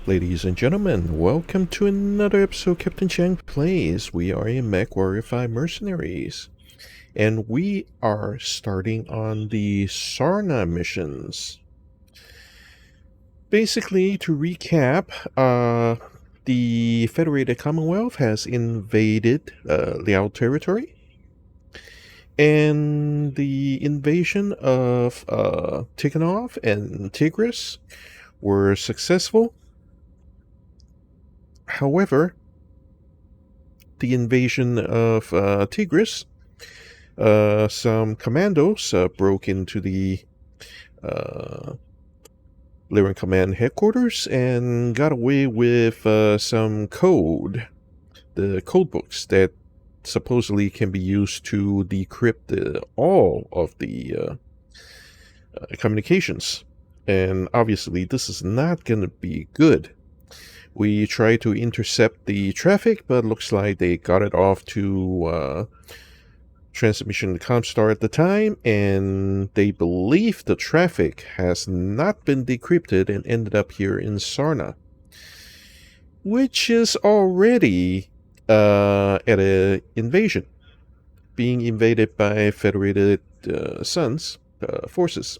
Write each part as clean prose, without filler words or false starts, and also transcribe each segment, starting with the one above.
Ladies and gentlemen, welcome to another episode of Captain Chang Plays. We are in MW5 Mercenaries, and we are starting on the Sarna missions. Basically, to recap, the Federated Commonwealth has invaded Liao territory, and the invasion of Tikhonov and Tigris were successful. However, the invasion of Tigris, some commandos broke into the Lyran Command headquarters and got away with some code, the code books that supposedly can be used to decrypt all of the communications. And obviously, this is not going to be good. We tried to intercept the traffic, but looks like they got it off to transmission Comstar at the time, and they believe the traffic has not been decrypted and ended up here in Sarna, which is already at an invasion, being invaded by Federated Suns forces.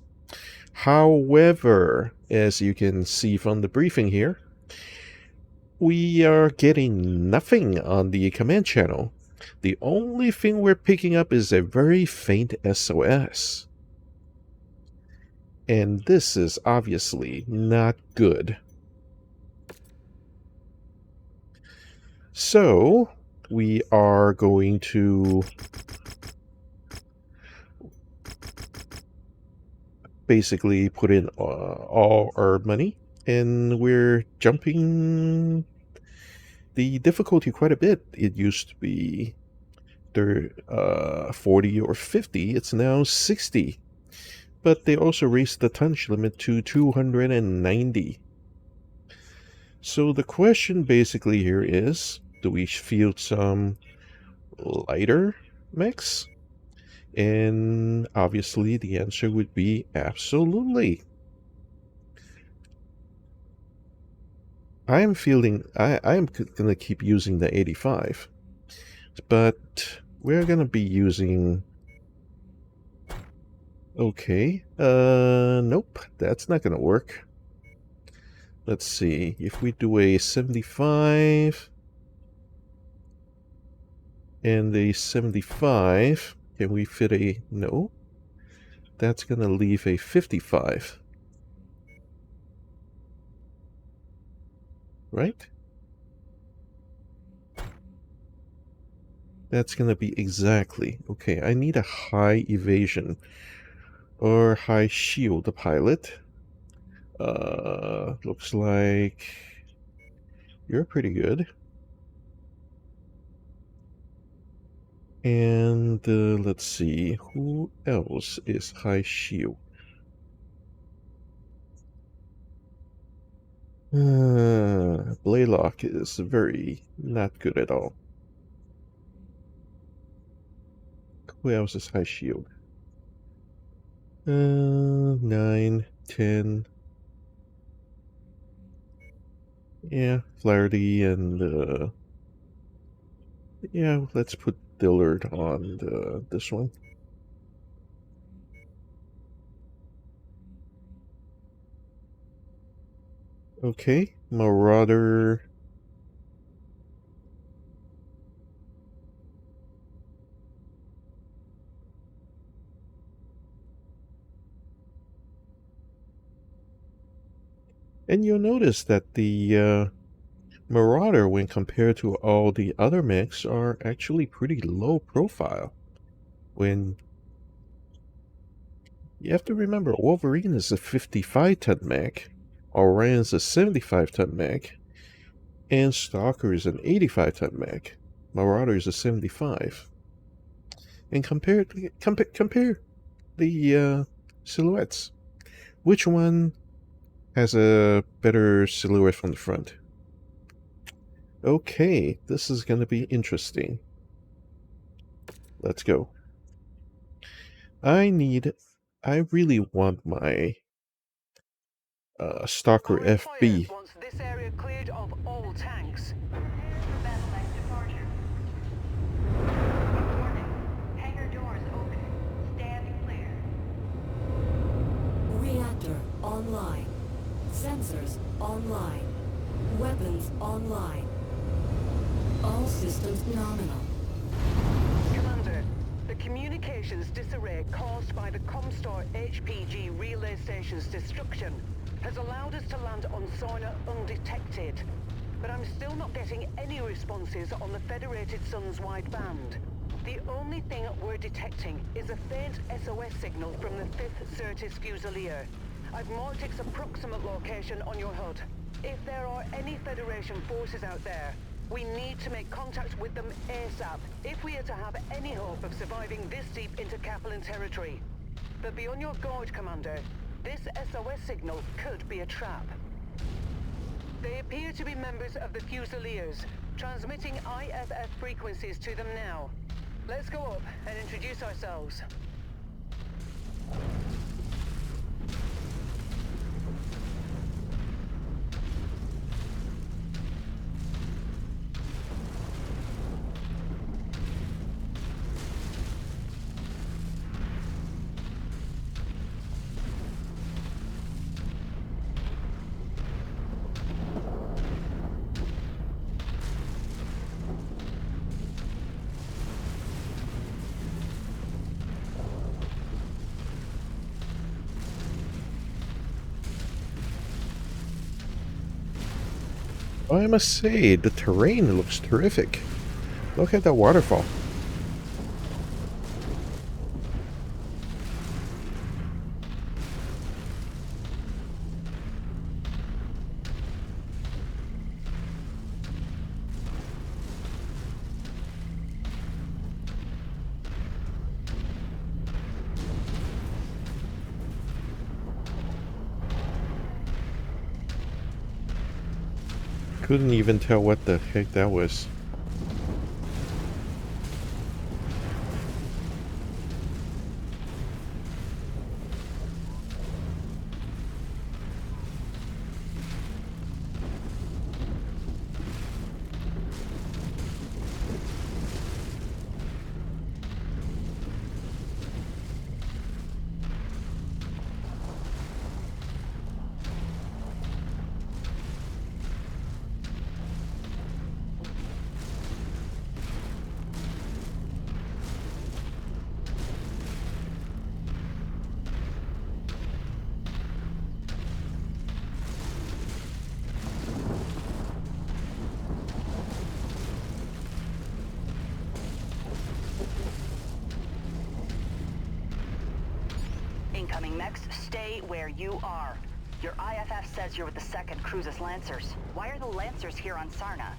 However, as you can see from the briefing here, we are getting nothing on the command channel. The only thing we're picking up is a very faint SOS. And this is obviously not good. So, we are going to basically put in all our money, and we're jumping the difficulty quite a bit. It used to be 40 or 50, it's now 60. But they also raised the tonnage limit to 290. So the question basically here is, do we field some lighter mechs? And obviously the answer would be absolutely. I am going to keep using the 85, but we're going to be using, okay, nope, that's not going to work. Let's see, if we do a 75 and a 75, can we fit a, no, that's going to leave a 55. Right? That's going to be exactly. Okay, I need a high evasion or high shield pilot. Looks like you're pretty good. And let's see, who else is high shield? Blaylock is very not good at all. Who else is high shield? 9, 10. Yeah, Flaherty and yeah, let's put Dillard on this one. Okay, Marauder. And you'll notice that the Marauder, when compared to all the other mechs, are actually pretty low profile. When you have to remember, Wolverine is a 55-ton mech, Orion's a 75-ton mech, and Stalker is an 85-ton mech. Marauder is a 75. And compare the silhouettes. Which one has a better silhouette from the front? Okay, this is going to be interesting. Let's go. I really want my Stalker FB. cleared of all tanks. Prepare for battle-like departure. Warning. Hangar doors open. Stand clear. Reactor online. Sensors online. Weapons online. All systems nominal. Commander, the communications disarray caused by the Comstar HPG relay station's destruction has allowed us to land on Sarna undetected. But I'm still not getting any responses on the Federated Sun's wideband. The only thing we're detecting is a faint SOS signal from the 5th Certis Fusilier. I've marked its approximate location on your HUD. If there are any Federation forces out there, we need to make contact with them ASAP if we are to have any hope of surviving this deep into Kaplan territory. But be on your guard, Commander. This SOS signal could be a trap. They appear to be members of the Fusiliers, transmitting IFF frequencies to them now. Let's go up and introduce ourselves. I must say, the terrain looks terrific. Look at that waterfall. Couldn't even tell what the heck that was. Incoming mechs, stay where you are. Your IFF says you're with the 2nd Cruises Lancers. Why are the Lancers here on Sarna?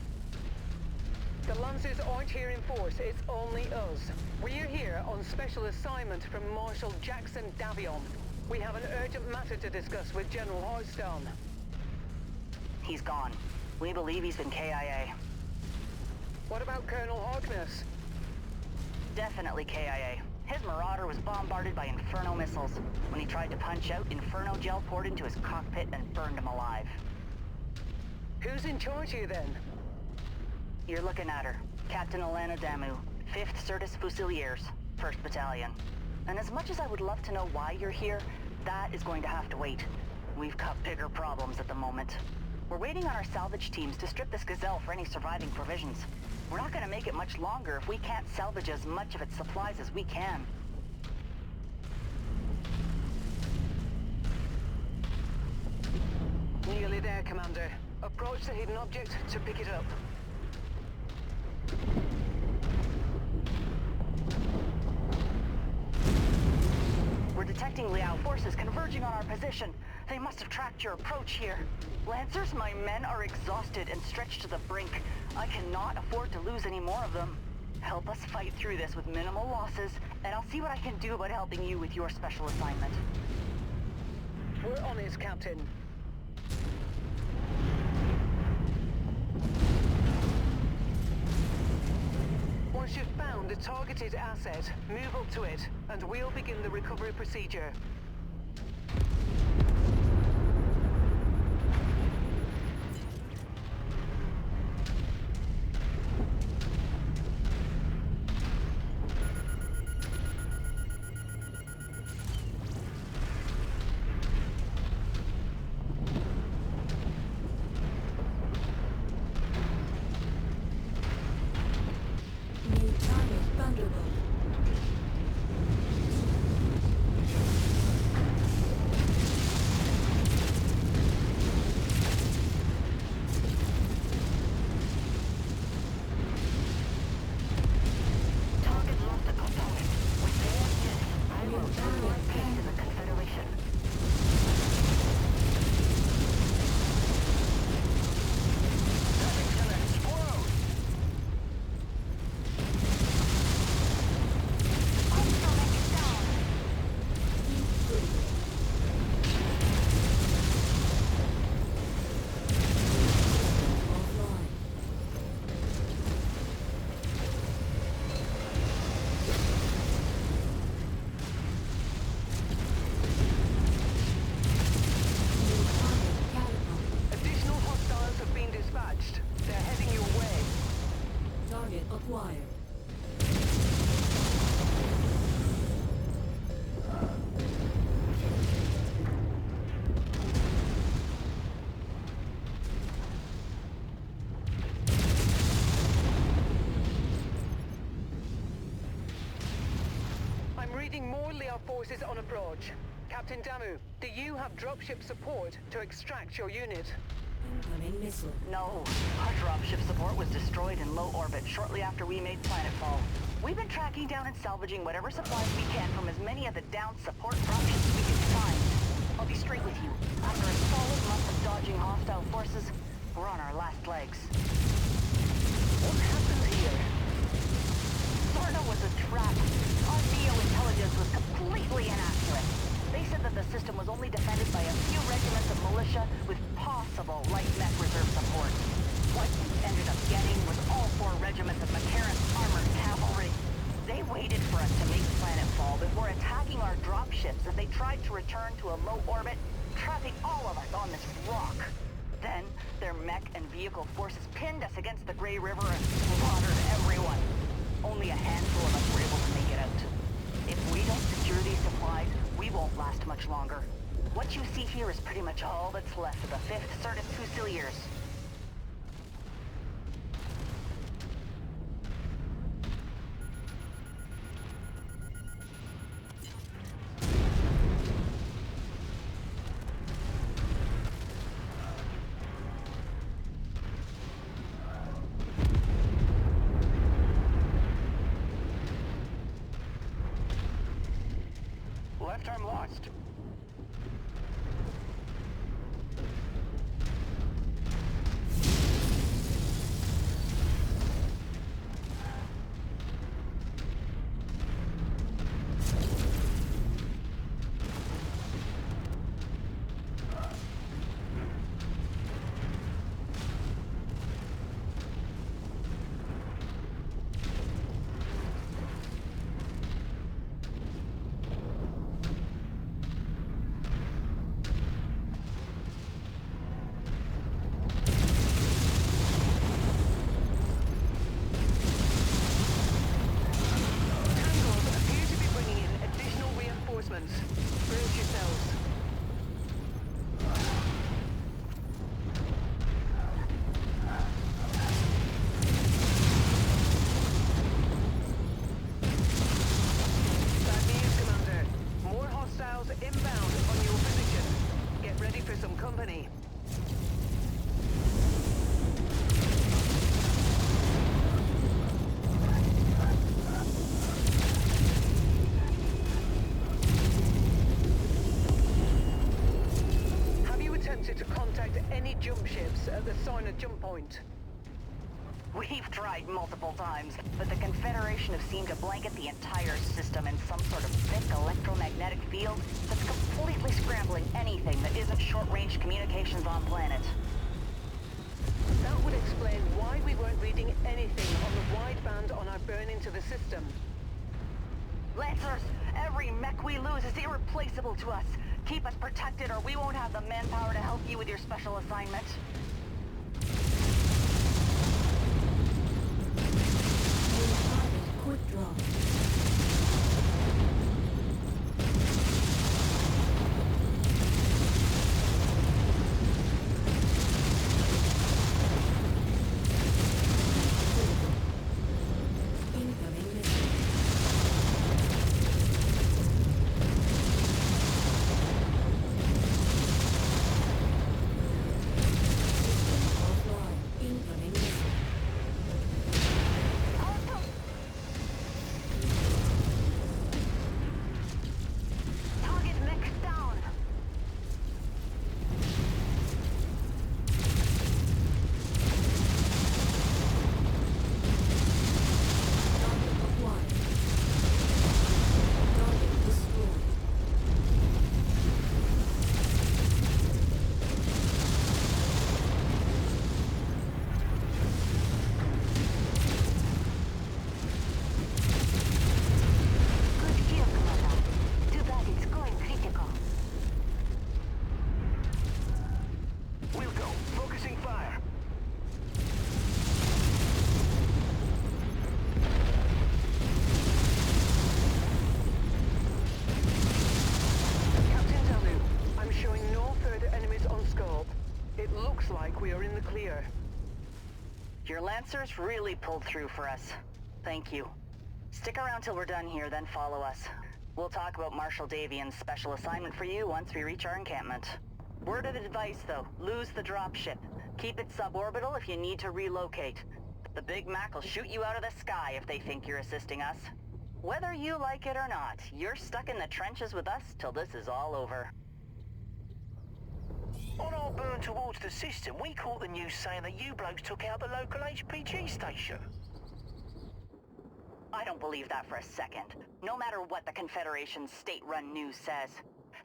The Lancers aren't here in force, it's only us. We're here on special assignment from Marshal Jackson Davion. We have an urgent matter to discuss with General Hearthstone. He's gone. We believe he's been KIA. What about Colonel Harkness? Definitely KIA. His Marauder was bombarded by Inferno missiles. When he tried to punch out, Inferno gel poured into his cockpit and burned him alive. Who's in charge here then? You're looking at her. Captain Alana Damu, 5th Certis Fusiliers, 1st Battalion. And as much as I would love to know why you're here, that is going to have to wait. We've got bigger problems at the moment. We're waiting on our salvage teams to strip this Gazelle for any surviving provisions. We're not going to make it much longer if we can't salvage as much of its supplies as we can. Nearly there, Commander. Approach the hidden object to pick it up. We're detecting Liao forces converging on our position. They must have tracked your approach here. Lancers, my men are exhausted and stretched to the brink. I cannot afford to lose any more of them. Help us fight through this with minimal losses, and I'll see what I can do about helping you with your special assignment. We're on it, Captain. Once you've found the targeted asset, move up to it, and we'll begin the recovery procedure. acquired. I'm reading more Lear forces on approach. Captain Damu, do you have dropship support to extract your unit? Incoming missile. No. Our dropship support was destroyed in low orbit shortly after we made planetfall. We've been tracking down and salvaging whatever supplies we can from as many of the downed support dropships we can find. I'll be straight with you. After a solid month of dodging hostile forces, we're on our last legs. What happened here? Sarna was a trap. Our neo-intelligence was completely inaccurate. They said that the system was only defended by a few regiments of militia with possible light mech reserve support. What we ended up getting was all 4 regiments of McCarran's armored cavalry. They waited for us to make planetfall before attacking our dropships as they tried to return to a low orbit, trapping all of us on this rock. Then, their mech and vehicle forces pinned us against the Grey River and slaughtered everyone. Only a handful of us were able to make it out. If we don't secure these supplies, we won't last much longer. What you see here is pretty much all that's left of the 5th Certus Fusiliers. Left arm lost. Brace yourselves. Bad news, Commander. More hostiles inbound on your position. Get ready for some company. To contact any jump ships at the Sarna jump point. We've tried multiple times, but the Confederation have seemed to blanket the entire system in some sort of thick electromagnetic field that's completely scrambling anything that isn't short-range communications on planet. That would explain why we weren't reading anything on the wideband on our burn into the system. Lancers, every mech we lose is irreplaceable to us. Keep us protected or we won't have the manpower to help you with your special assignment. Quick draw. Looks like we are in the clear. Your Lancers really pulled through for us. Thank you. Stick around till we're done here, then follow us. We'll talk about Marshal Davian's special assignment for you once we reach our encampment. Word of advice, though, lose the dropship. Keep it suborbital if you need to relocate. The Big Mac will shoot you out of the sky if they think you're assisting us. Whether you like it or not, you're stuck in the trenches with us till this is all over. On our burn towards the system, we caught the news saying that you blokes took out the local HPG station. I don't believe that for a second, no matter what the Confederation's state-run news says.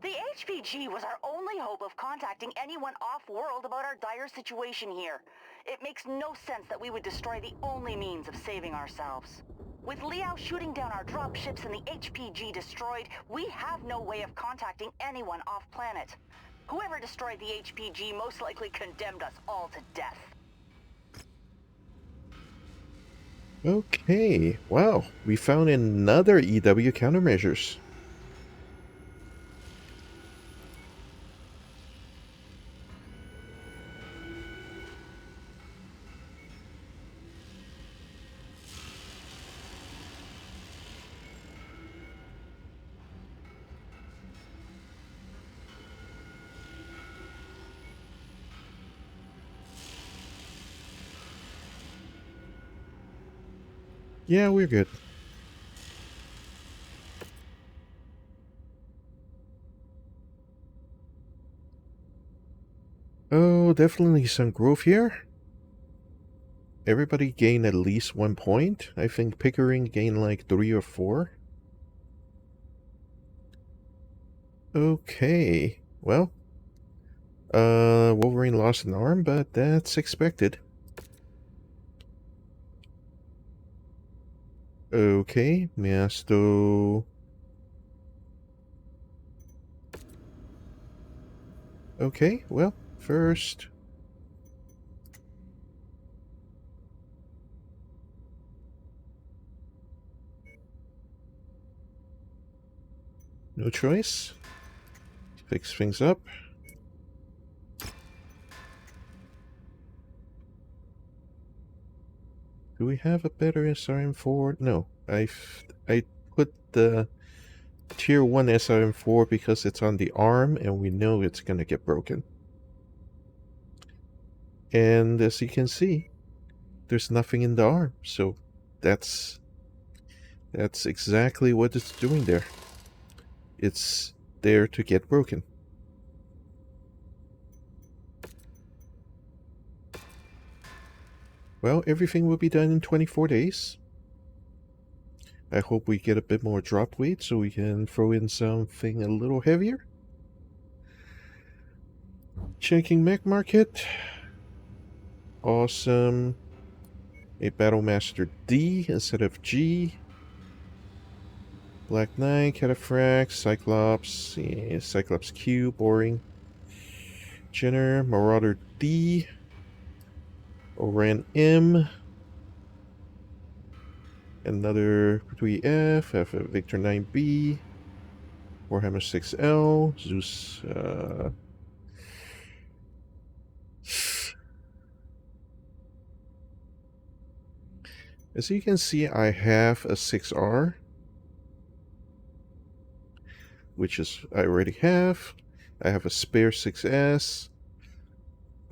The HPG was our only hope of contacting anyone off-world about our dire situation here. It makes no sense that we would destroy the only means of saving ourselves. With Liao shooting down our dropships and the HPG destroyed, we have no way of contacting anyone off-planet. Whoever destroyed the HPG most likely condemned us all to death. Okay, wow, we found another EW countermeasures. Yeah, we're good. Oh, definitely some growth here. Everybody gained at least 1 point. I think Pickering gained like 3 or 4. Okay, well, Wolverine lost an arm, but that's expected. Okay, Miasto. Okay, well, first. No choice. Fix things up. Do we have a better SRM4? No, I put the tier 1 SRM4 because it's on the arm and we know it's gonna get broken. And as you can see, there's nothing in the arm, so that's exactly what it's doing there. It's there to get broken. Well, everything will be done in 24 days. I hope we get a bit more drop weight so we can throw in something a little heavier. Checking mech market. Awesome. A Battlemaster D instead of G. Black Knight, Cataphract, Cyclops, yeah, Cyclops Q, boring. Jenner, Marauder D. Oran M. Another 3F, F Victor 9B. Warhammer 6L, Zeus, as you can see, I have a 6R, which is I already have. I have a spare 6S.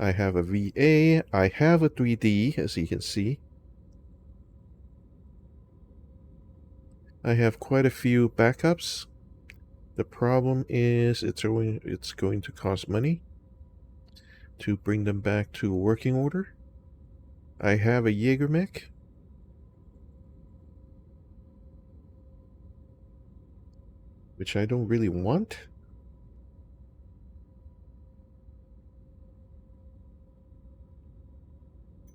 I have a VA. I have a 3D, as you can see. I have quite a few backups. The problem is it's going to cost money to bring them back to working order. I have a Jaeger mech. Which I don't really want.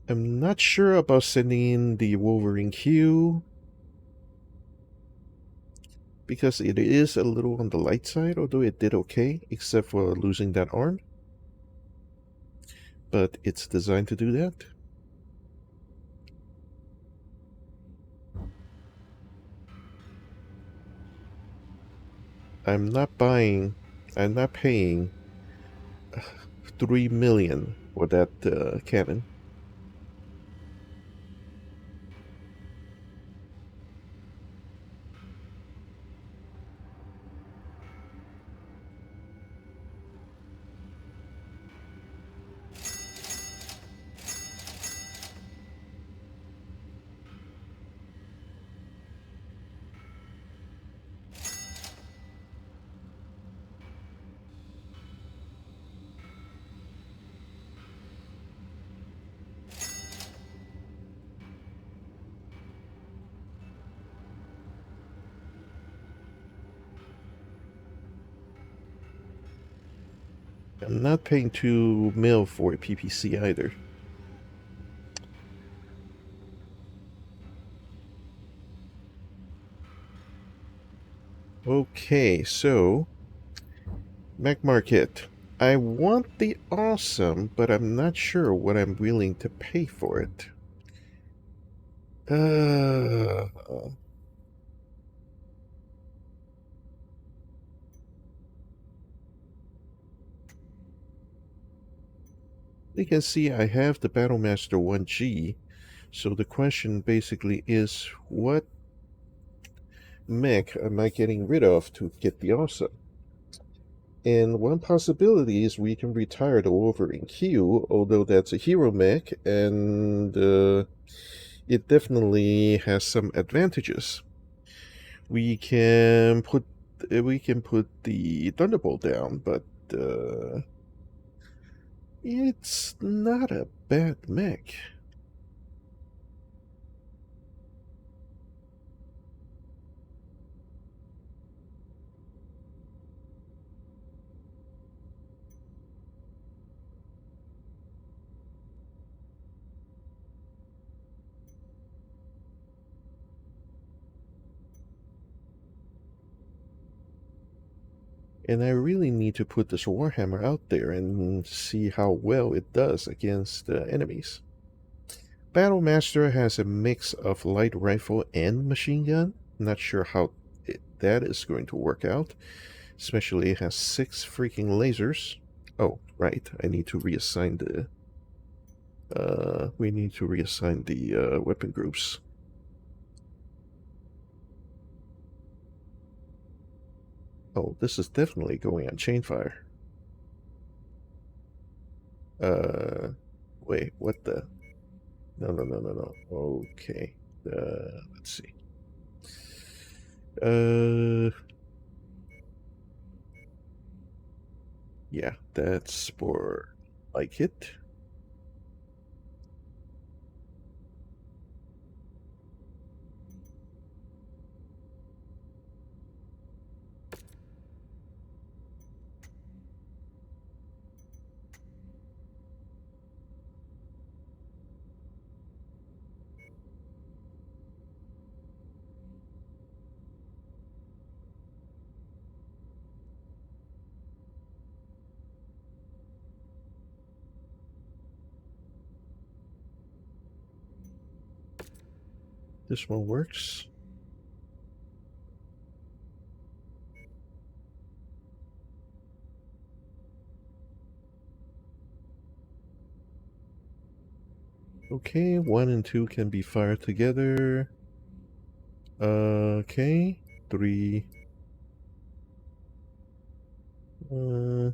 I'm not sure about sending in the Wolverine Q, because it is a little on the light side, although it did okay, except for losing that arm. But it's designed to do that. I'm not paying 3 million or that cannon. I'm not paying 2 mil for a PPC either. Okay, so Mac Market. I want the awesome, but I'm not sure what I'm willing to pay for it. Uh, you can see I have the Battlemaster 1G, so the question basically is what mech am I getting rid of to get the awesome? And one possibility is we can retire the Wolverine Q, although that's a hero mech, and it definitely has some advantages. We can put the Thunderbolt down, but it's not a bad mech. And I really need to put this Warhammer out there and see how well it does against enemies. Battlemaster has a mix of light rifle and machine gun. Not sure how that is going to work out. Especially it has 6 freaking lasers. Oh, right. I need to reassign the. We need to reassign the weapon groups. Oh, this is definitely going on chainfire. Wait, what the? No, no, no, no, no. Okay. Let's see. Yeah, that's for like it. This one works. Okay, 1 and 2 can be fired together. Okay, 3. Uh,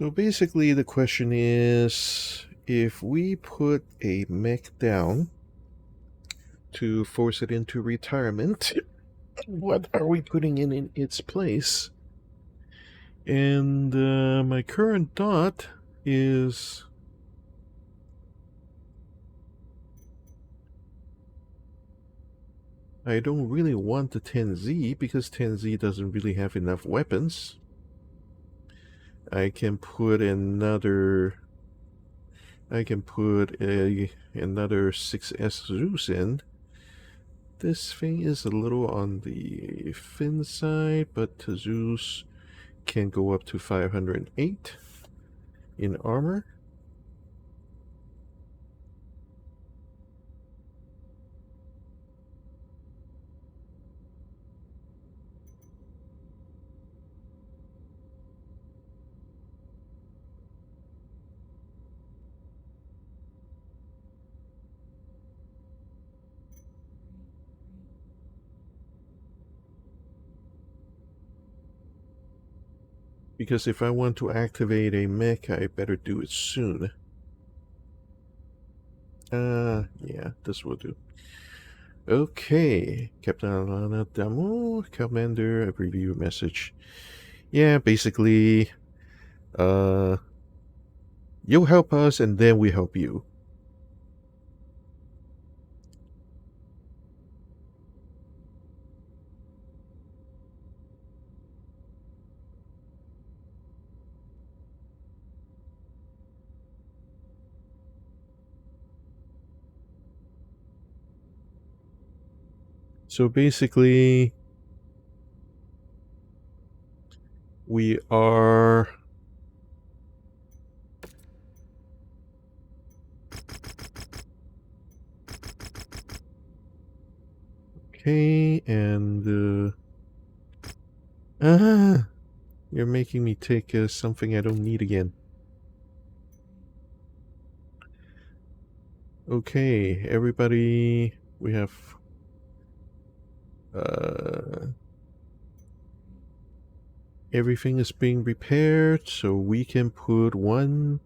So basically, the question is, if we put a mech down to force it into retirement, what are we putting in its place? And my current thought is I don't really want the 10Z because 10Z doesn't really have enough weapons. I can put another 6S Zeus in. This thing is a little on the thin side, but Zeus can go up to 508 in armor. Because if I want to activate a mech, I better do it soon. Yeah, this will do. Okay, Captain Alana Damo, Commander, a review message. Yeah, basically, you'll help us and then we help you. So basically, we are okay, and you're making me take something I don't need again. Okay, everybody, we have everything is being repaired, so we can put one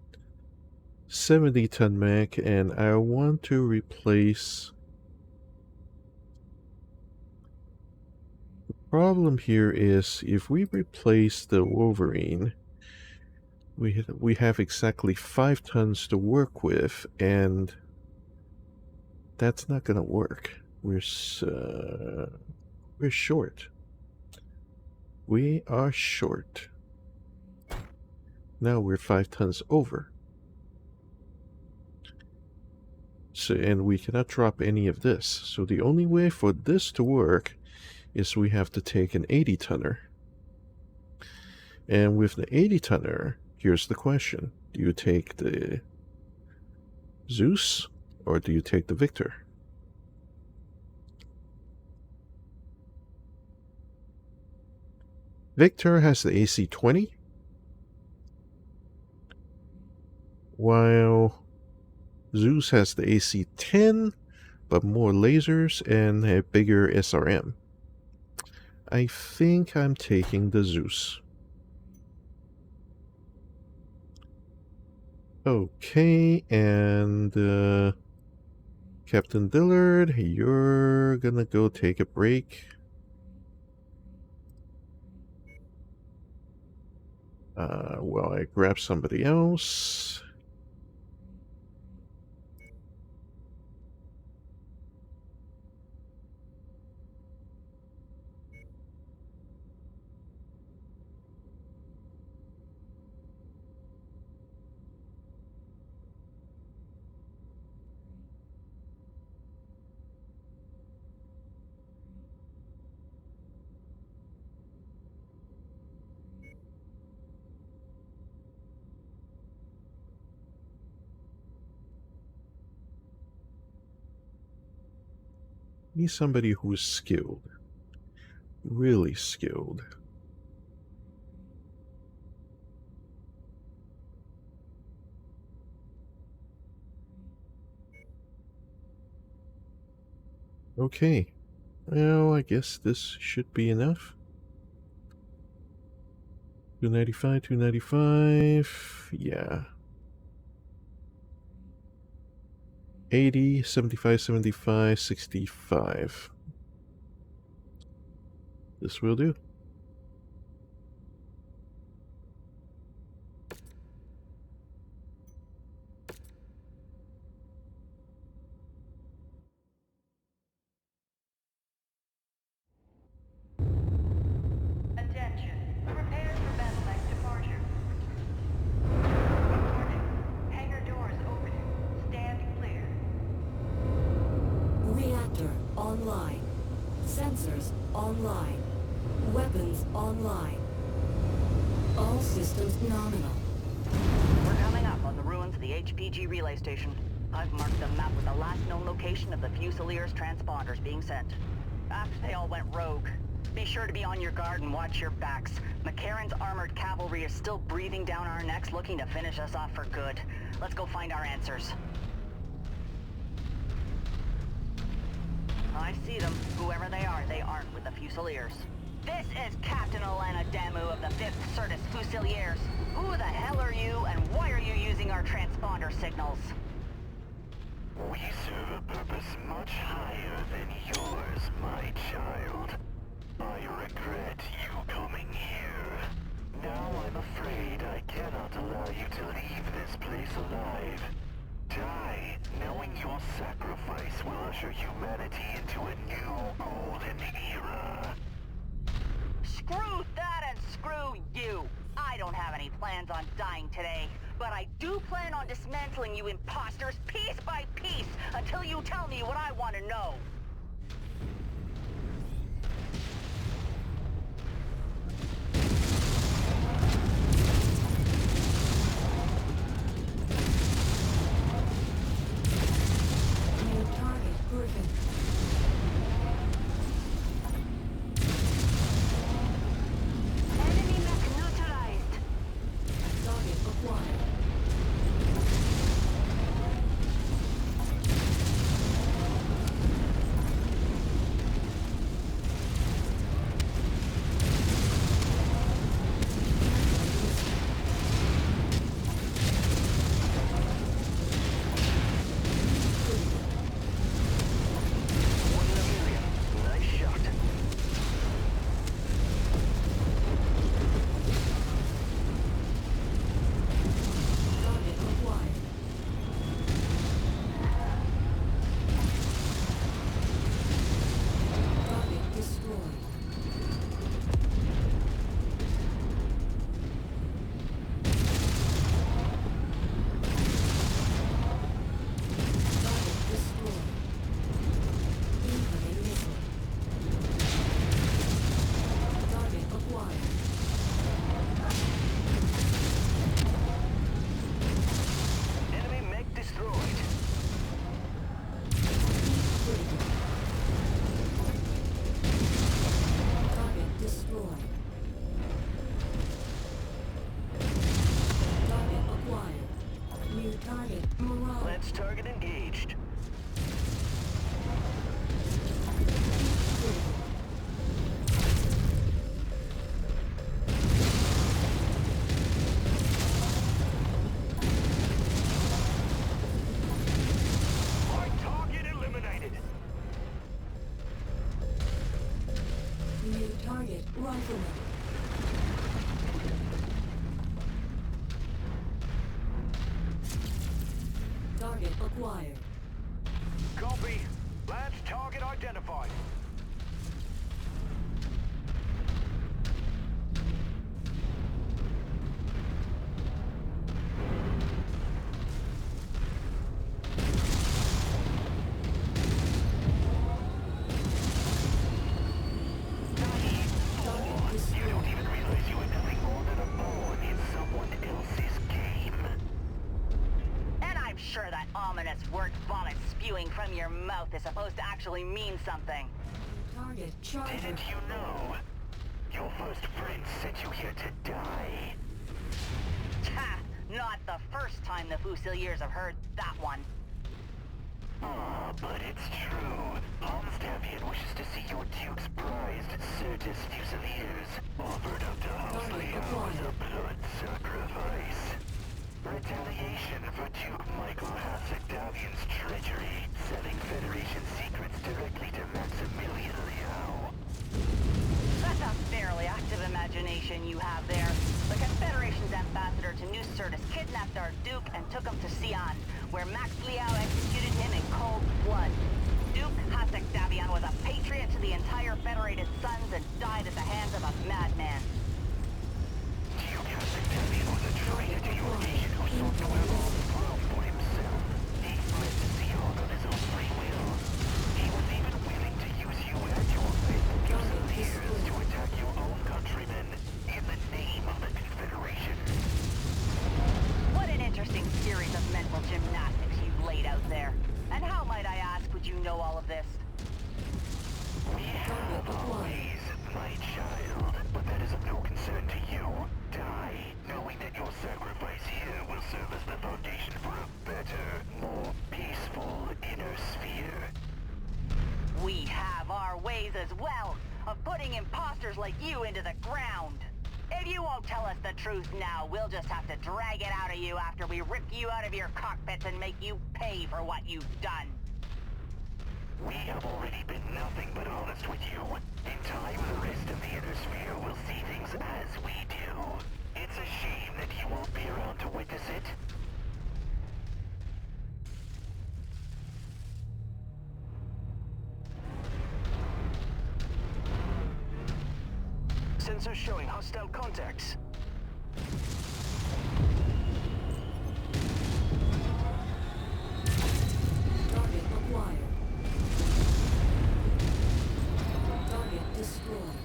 70-ton mech, and I want to replace. The problem here is if we replace the Wolverine, we have exactly 5 tons to work with, and that's not gonna work. We're short. We are short. Now we're 5 tons over. So, and we cannot drop any of this. So the only way for this to work is we have to take an 80-tonner. And with the 80-tonner, here's the question. Do you take the Zeus or do you take the Victor? Victor has the AC 20, while Zeus has the AC 10, but more lasers and a bigger SRM. I think I'm taking the Zeus. Okay, and Captain Dillard, you're gonna go take a break. While I grab somebody else. Need somebody who's skilled. Really skilled. Okay. Well, I guess this should be enough. 295, 295. Yeah. 80, 75, 75, 65. This will do. Attention. Prepare for battle-like departure. Warning. Hangar doors opening. Stand clear. Reactor online. Sensors online. Weapons online. All systems nominal. We're coming up on the ruins of the HPG relay station. I've marked the map with the last known location of the Fusiliers transponders being sent. After they all went rogue. Be sure to be on your guard and watch your backs. McCarran's armored cavalry is still breathing down our necks looking to finish us off for good. Let's go find our answers. I see them. Whoever they aren't with the Fusiliers. This is Captain Alana Damu of the 5th Certus Fusiliers. Who the hell are you, and why are you using our transponder signals? We serve a purpose much higher than yours, my child. I regret you coming here. Now I'm afraid I cannot allow you to leave this place alive. Die, knowing your sacrifice will usher humanity into a new golden era. Screw that and screw you! I don't have any plans on dying today, but I do plan on dismantling you imposters piece by piece until you tell me what I want to know. New target Griffin. Enemy mech neutralized. Target acquired. One in a million. Nice shot. Target acquired. Target destroyed. Target destroyed. Incoming missile. Target acquired. Enemy mech destroyed. Critical. Target destroyed. Target acquired. New target Mirage. Let's target engaged. Critical. Our target eliminated. New target Rifleman. Target acquired. Copy. Lance target identified. Target You destroyed. don't even realize you are nothing more than a pawn in someone else's game. And I'm sure that ominous word vomit spewing from your mouth is supposed to actually mean something. Target Charger. Didn't you know? Your first friend sent you here to die. Ha! Not the first time the Fusiliers have heard that one. Ah, but it's true. Hans Davian wishes to see your Duke's prized Certus Fusiliers offered up to House Target acquired. blood sacrifice. Retaliation for Duke Michael Hasek-Davian's treachery, selling Federation secrets directly to Maximilian Liao. That's a fairly active imagination you have there. The Confederation's ambassador to New Certus kidnapped our Duke and took him to Sion, where Max Liao executed him in cold blood. Duke Hasek-Davian was a patriot to the entire Federated Sons and died at the hands of a madman. Duke Hasek-Davian was a traitor to your nation who sought to have all the throne for himself. He fled to Sion on his own free will. He was even willing to use you and your faithful Fusiliers to attack your own countrymen in the name of the Confederation. What an interesting series of mental gymnastics you've laid out there. And how, might I ask, would you know all of this? We have always, my child, but that is of no concern to you. Die, knowing that your sacrifice here will serve as the foundation for a better, more peaceful inner sphere. We have our ways as well, of putting imposters like you into the ground. If you won't tell us the truth now, we'll just have to drag it out of you after we rip you out of your cockpits and make you pay for what you've done. We have already been nothing but honest with you. In time, the rest of the inner sphere will see things as we do. It's a shame that you won't be around to witness it. Sensors showing hostile contacts. Target acquired. Target destroyed.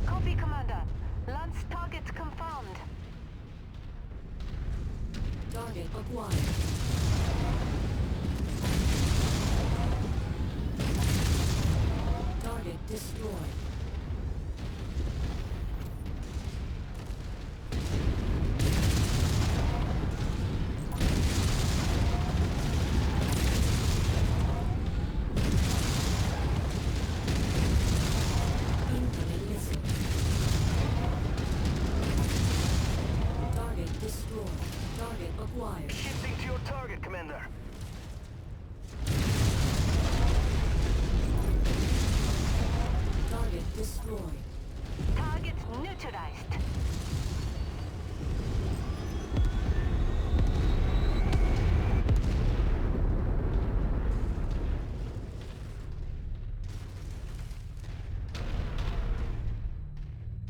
Copy, Commander. Lance target confirmed. Target acquired. Target destroyed. Incoming missile. Target destroyed. Target acquired. Shifting to your target, Commander. Target destroyed. Target neutralized.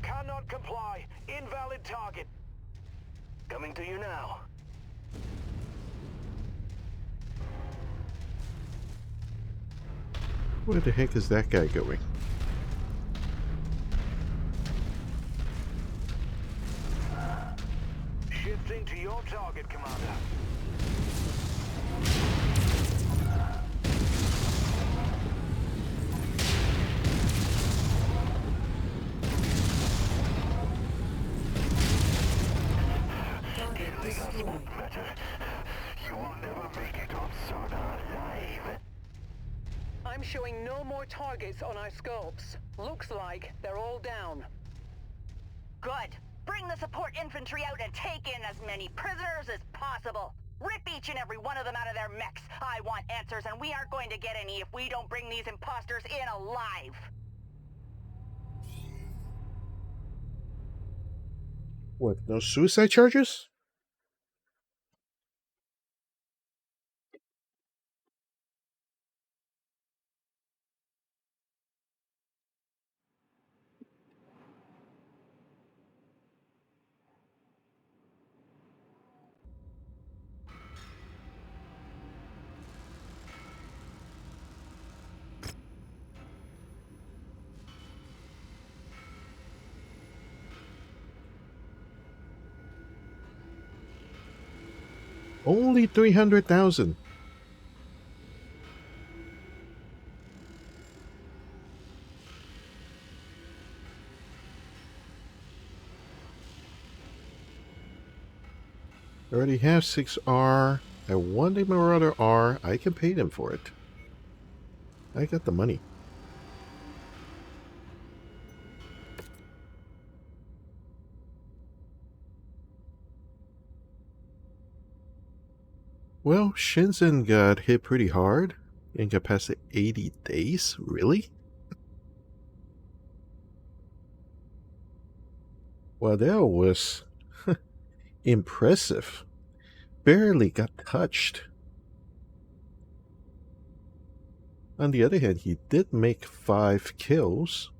Cannot comply. Invalid target. Coming to you now. Where the heck is that guy going? Shifting to your target, Commander. Target destroyed. You will never make it on Sarna alive. I'm showing no more targets on our scopes. Looks like they're all down. Good. Bring the support infantry out and take in as many prisoners as possible. Rip each and every one of them out of their mechs. I want answers, and we aren't going to get any if we don't bring these imposters in alive. What, no suicide charges? Only 300,000. I already have 6R. I want a Marauder R. I can pay them for it. I got the money. Well, Shenzhen got hit pretty hard. Incapacity 80 days? Really? Well, that was impressive. Barely got touched. On the other hand, he did make 5 kills.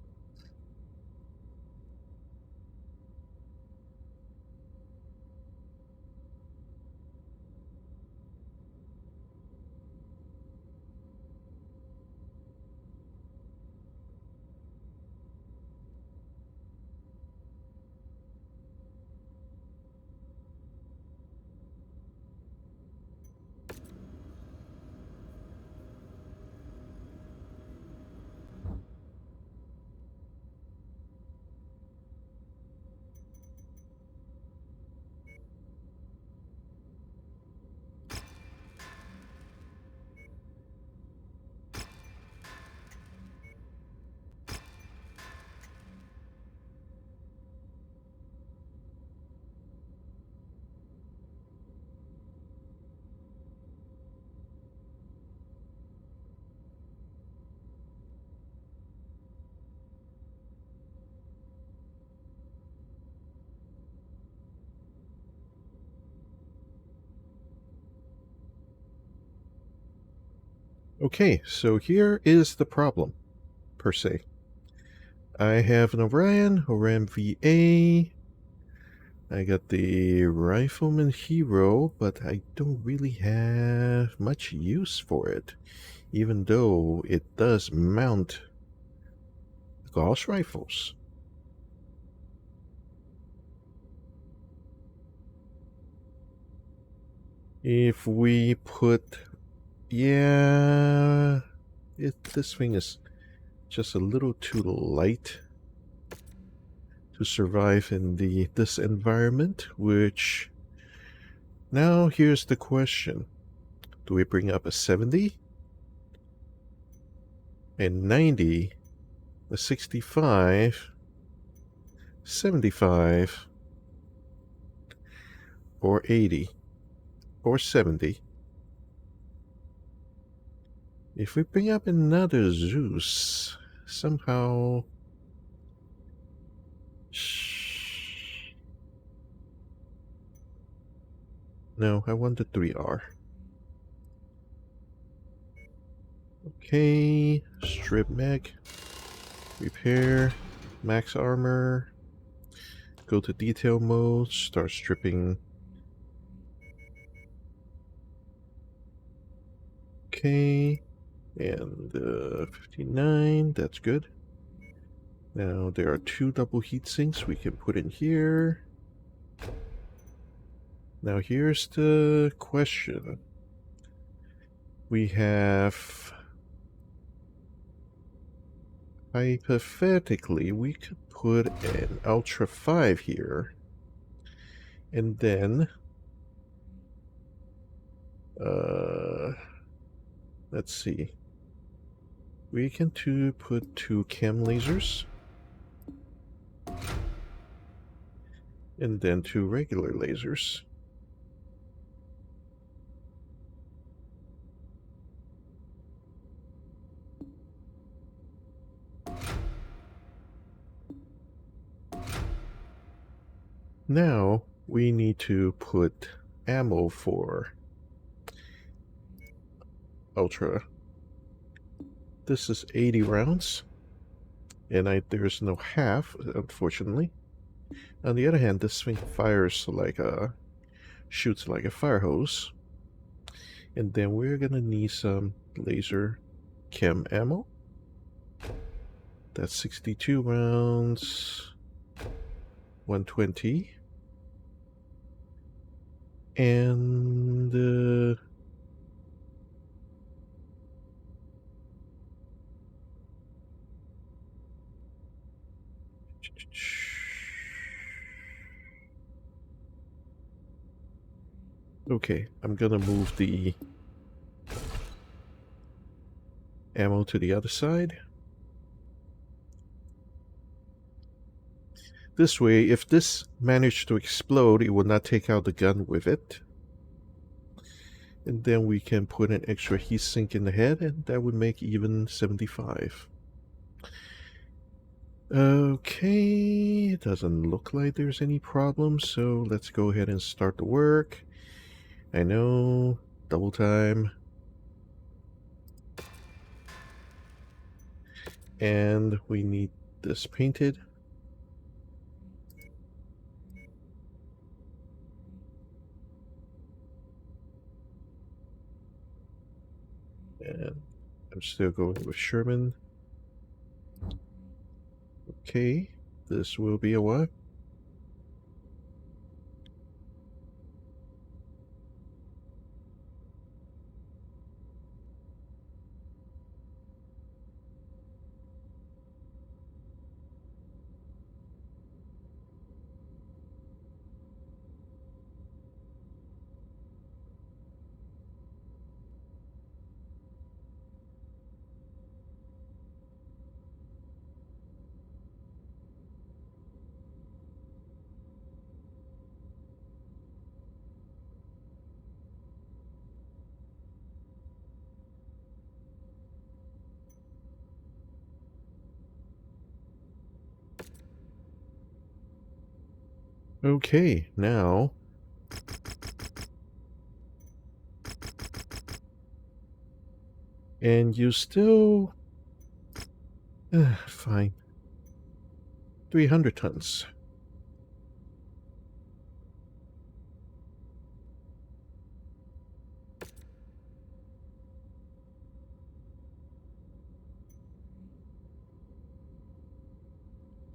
Okay, so here is the problem, per se. I have an Orion VA. I got the Rifleman Hero, but I don't really have much use for it, even though it does mount Gauss rifles. If we put... yeah... this thing is just a little too light to survive in this environment, which... now here's the question. Do we bring up a 70? And 90? A 65? 75? Or 80? Or 70? If we bring up another Zeus, somehow... no, I want the 3R. Okay, strip mech, repair, max armor, go to detail mode, start stripping. Okay, and 59, that's good. Now there are 2 double heat sinks we can put in here. Now here's the question. We have... hypothetically, we could put an Ultra 5 here. And then... let's see. We can put 2 chem lasers. And then 2 regular lasers. Now we need to put ammo for Ultra. This is 80 rounds, and there's no half, unfortunately. On the other hand, this thing fires like shoots like a fire hose. And then we're gonna need some laser chem ammo. That's 62 rounds, 120. And okay, I'm gonna move the ammo to the other side. This way, if this managed to explode, it will not take out the gun with it. And then we can put an extra heatsink in the head, and that would make even 75. Okay, it doesn't look like there's any problem, so let's go ahead and start the work. I know, double time. And we need this painted. And I'm still going with Sherman. Okay, this will be a while. Okay, now and you still fine. 300 tons.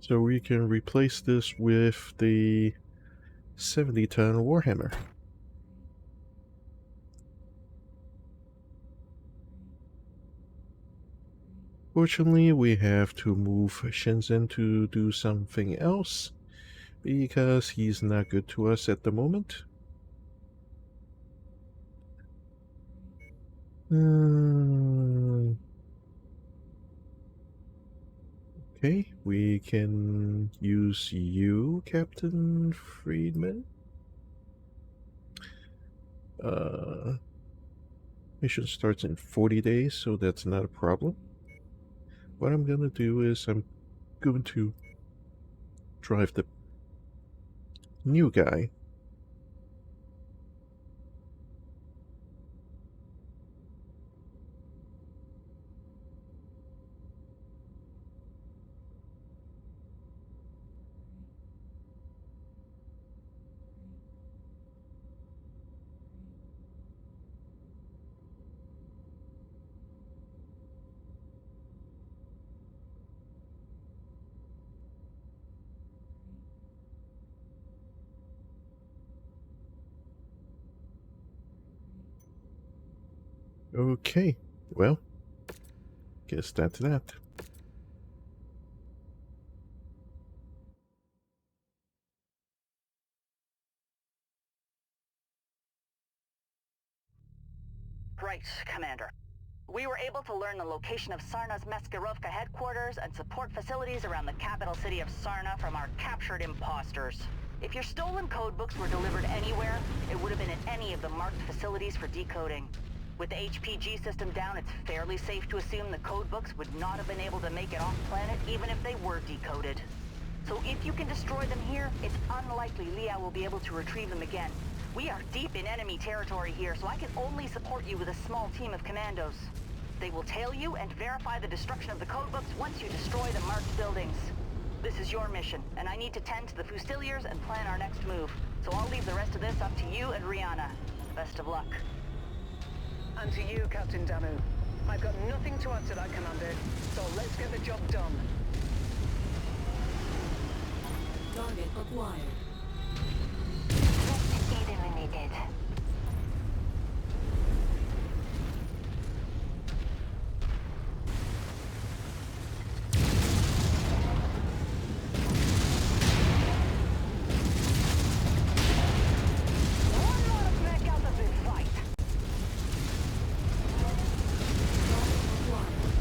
So we can replace this with the 70-ton Warhammer. Fortunately, we have to move Shenzhen to do something else because he's not good to us at the moment. Okay, we can use you, Captain Friedman. Mission starts in 40 days, so that's not a problem. What I'm gonna do is I'm going to drive the new guy. Okay, well, guess that's that. Right, Commander. We were able to learn the location of Sarna's Meskirovka headquarters and support facilities around the capital city of Sarna from our captured imposters. If your stolen codebooks were delivered anywhere, it would have been at any of the marked facilities for decoding. With the HPG system down, it's fairly safe to assume the codebooks would not have been able to make it off-planet even if they were decoded. So if you can destroy them here, it's unlikely Liao will be able to retrieve them again. We are deep in enemy territory here, so I can only support you with a small team of commandos. They will tail you and verify the destruction of the codebooks once you destroy the marked buildings. This is your mission, and I need to tend to the Fusiliers and plan our next move. So I'll leave the rest of this up to you and Rihanna. Best of luck. And to you, Captain Damu. I've got nothing to add to that, Commander, so let's get the job done. Target acquired. Eliminated. One more to make out the big fight. Target acquired.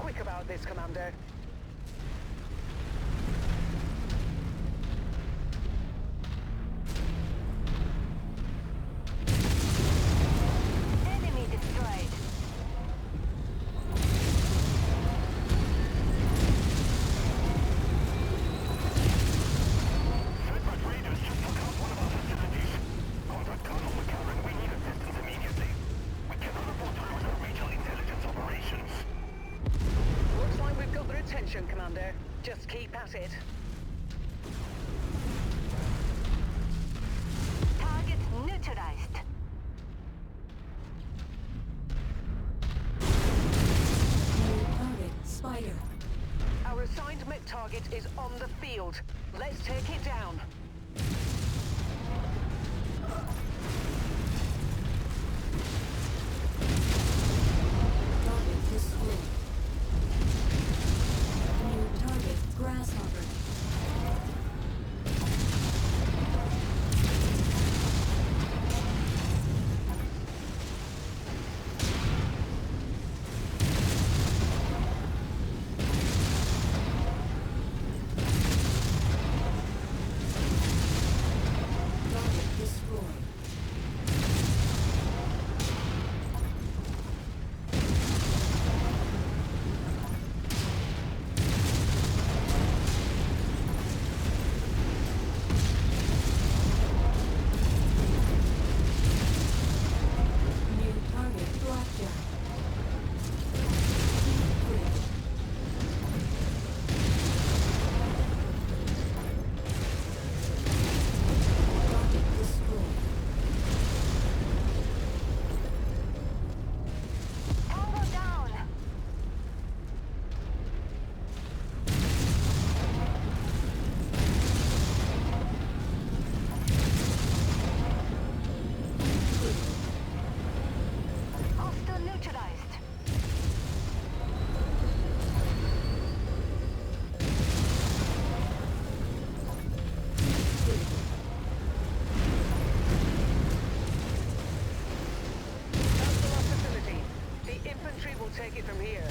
quick about this, Commander. Enemy destroyed. Fedrat raiders just took out one of our facilities. Contact Colonel McCarran, we need assistance immediately. We cannot afford to lose our regional intelligence operations. Looks like we've got their attention, Commander. Just keep at it. Target neutralized. New target, Spider. Our assigned mech target is on the field. Let's take it down. Target destroyed. New target, Grasshopper. Target destroyed. New target, Blackjack. Critical. Target destroyed. Tango down. Hostile neutralized. That's the last facility. The infantry will take it from here.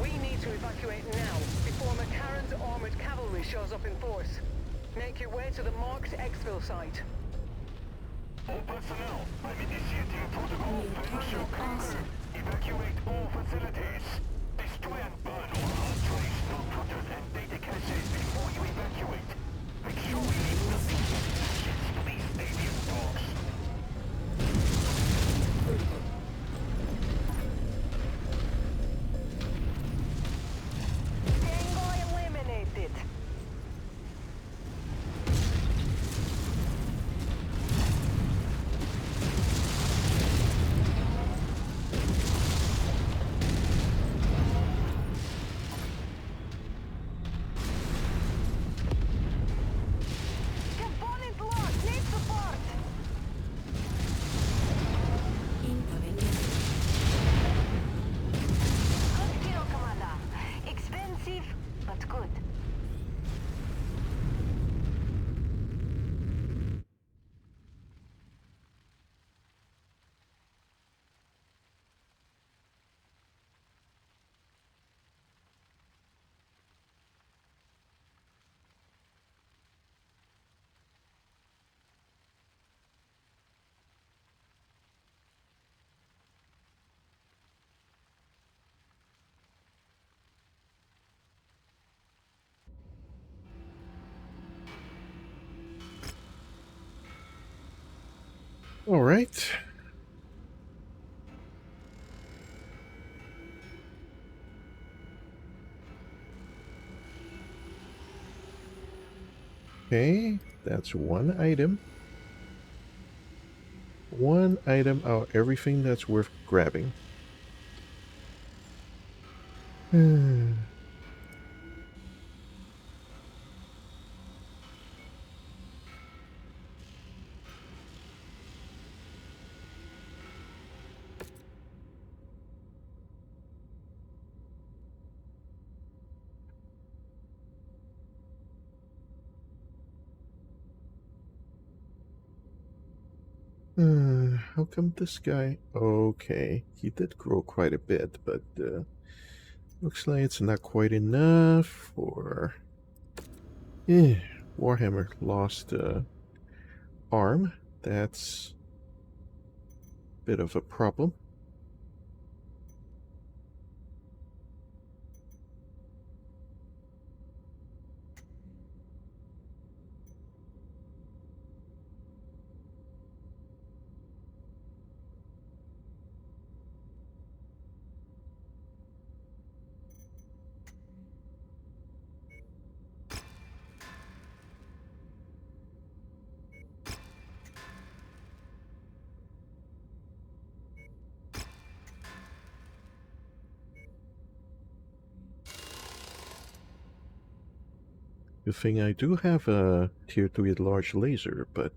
We need to evacuate now, before McCarran's armored cavalry shows up in force. Make your way to the marked exfil site. All personnel, I'm initiating protocol New Finish target, Conquer. Awesome. Evacuate all facilities. Destroy and burn all hard drives, computers, and data caches before you evacuate. Make sure we leave nothing but ashes for these stadium dogs. Critical. Tango eliminated. Component lost. Need support. Incoming missile. Good kill, Commander. Expensive, but good. All right. Okay, that's one item. One item out everything that's worth grabbing. How come this guy? Okay, he did grow quite a bit, but Looks like it's not quite enough for... Warhammer lost arm. That's a bit of a problem. Good thing I do have a tier 3 large laser, but...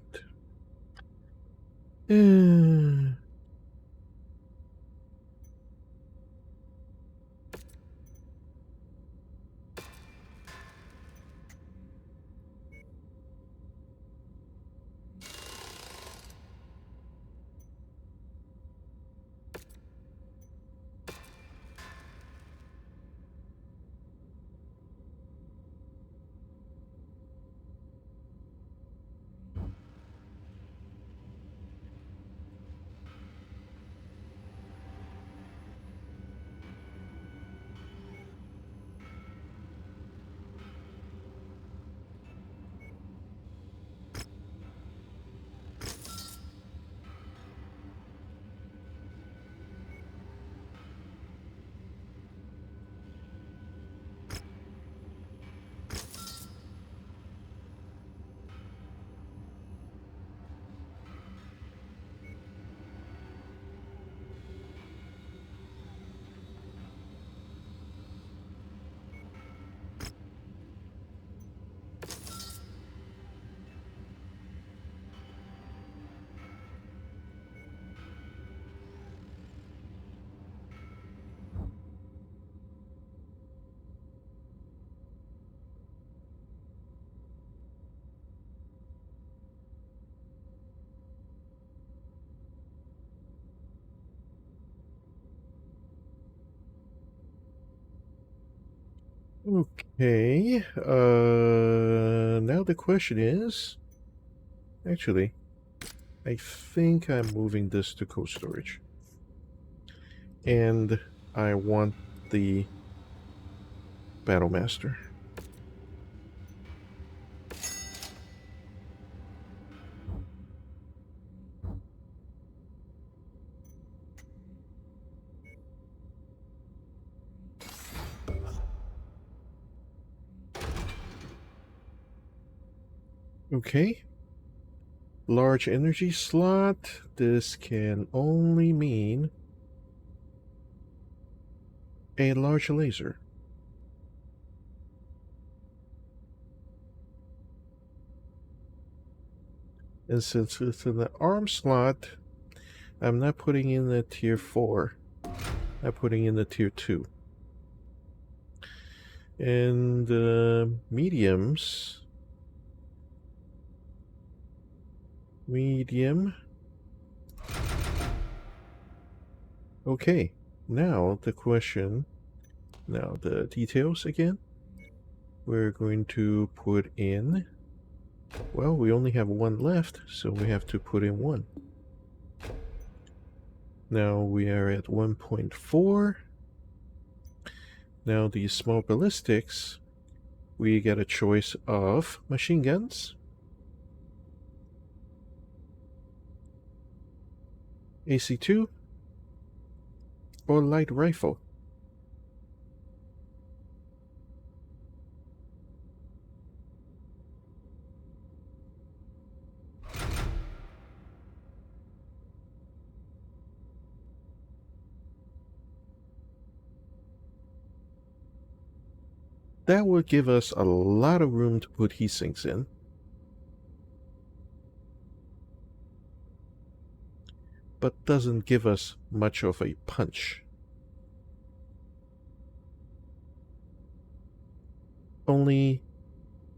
Okay, now the question is... Actually, I think I'm moving this to cold storage. And I want the Battlemaster. Okay. Large energy slot. This can only mean a large laser. And since it's in the arm slot, I'm not putting in the tier 4. I'm putting in the tier 2. And mediums... Medium. Okay, now the question, now the details again. We're going to put in, well, we only have one left, so we have to put in one. Now we are at 1.4. Now these small ballistics, we get a choice of machine guns, AC2, or light rifle. That would give us a lot of room to put heat sinks in. But doesn't give us much of a punch. Only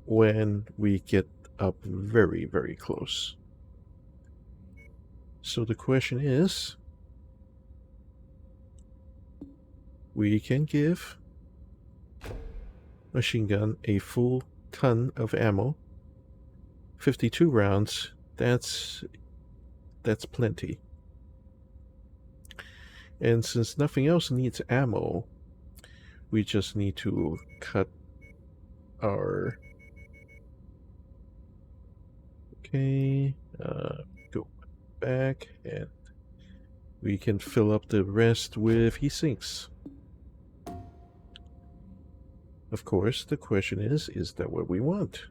when we get up very, very close. So the question is, we can give machine gun, a full ton of ammo. 52 rounds. That's plenty. And since nothing else needs ammo, we just need to cut our... Okay, go back, and we can fill up the rest with heat sinks. Of course, the question is that what we want?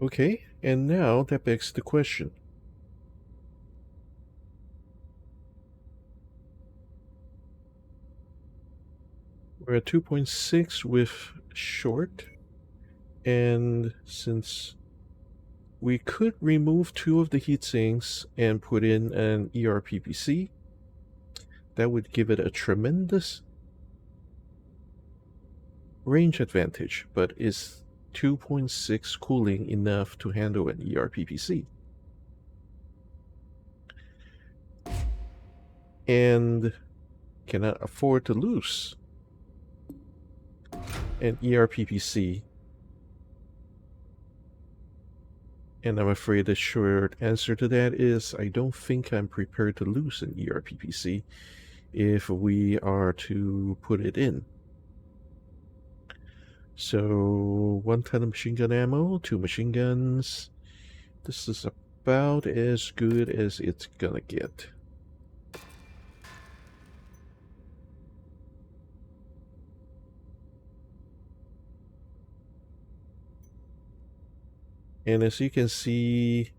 Okay, and now that begs the question. We're at 2.6 with short, and since we could remove 2 of the heat sinks and put in an ERPPC, that would give it a tremendous range advantage, but is 2.6 cooling enough to handle an ERPPC? And cannot afford to lose an ERPPC. And I'm afraid the short answer to that is I don't think I'm prepared to lose an ERPPC if we are to put it in. So 1 ton of machine gun ammo, 2 machine guns. This is about as good as it's gonna get. And as you can see,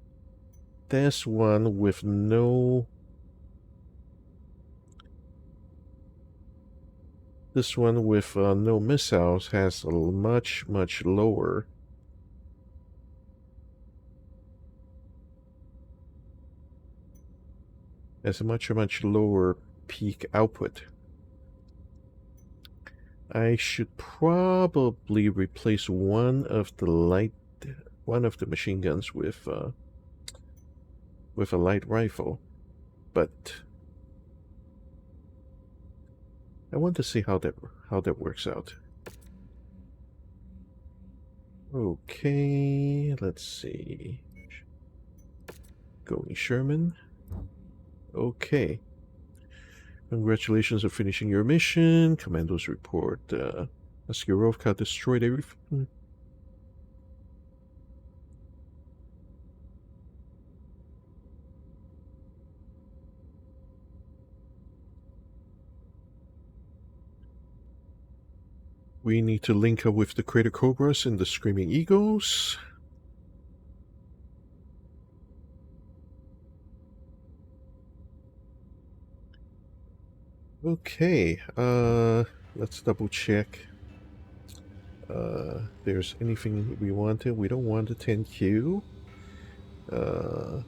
this one with no... This one with no missiles has a much, much lower much lower peak output. I should probably replace one of the machine guns with a light rifle, but I want to see how that works out. Okay, let's see. Going Sherman. Okay. Congratulations on finishing your mission. Commandos report. Maskirovka destroyed everything. We need to link up with the Crater Cobras and the Screaming Eagles. Okay, let's double check. There's anything we wanted. We don't want a 10Q.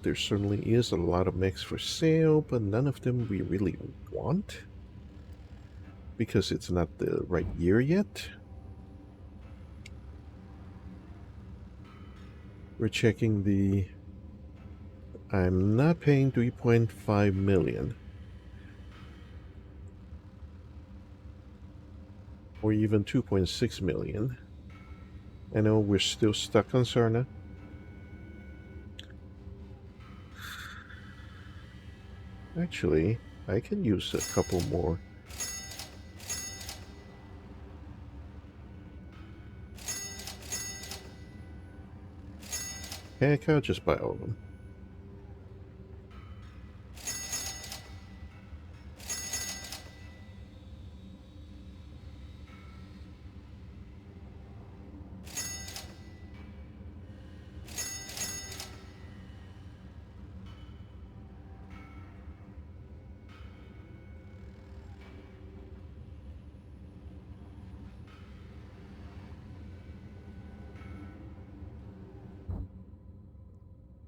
There certainly is a lot of mechs for sale, but none of them we really want, because it's not the right year yet. We're checking the... I'm not paying 3.5 million. Or even 2.6 million. I know we're still stuck on Sarna. Actually, I can use a couple more. Heck, I'll just buy all of them.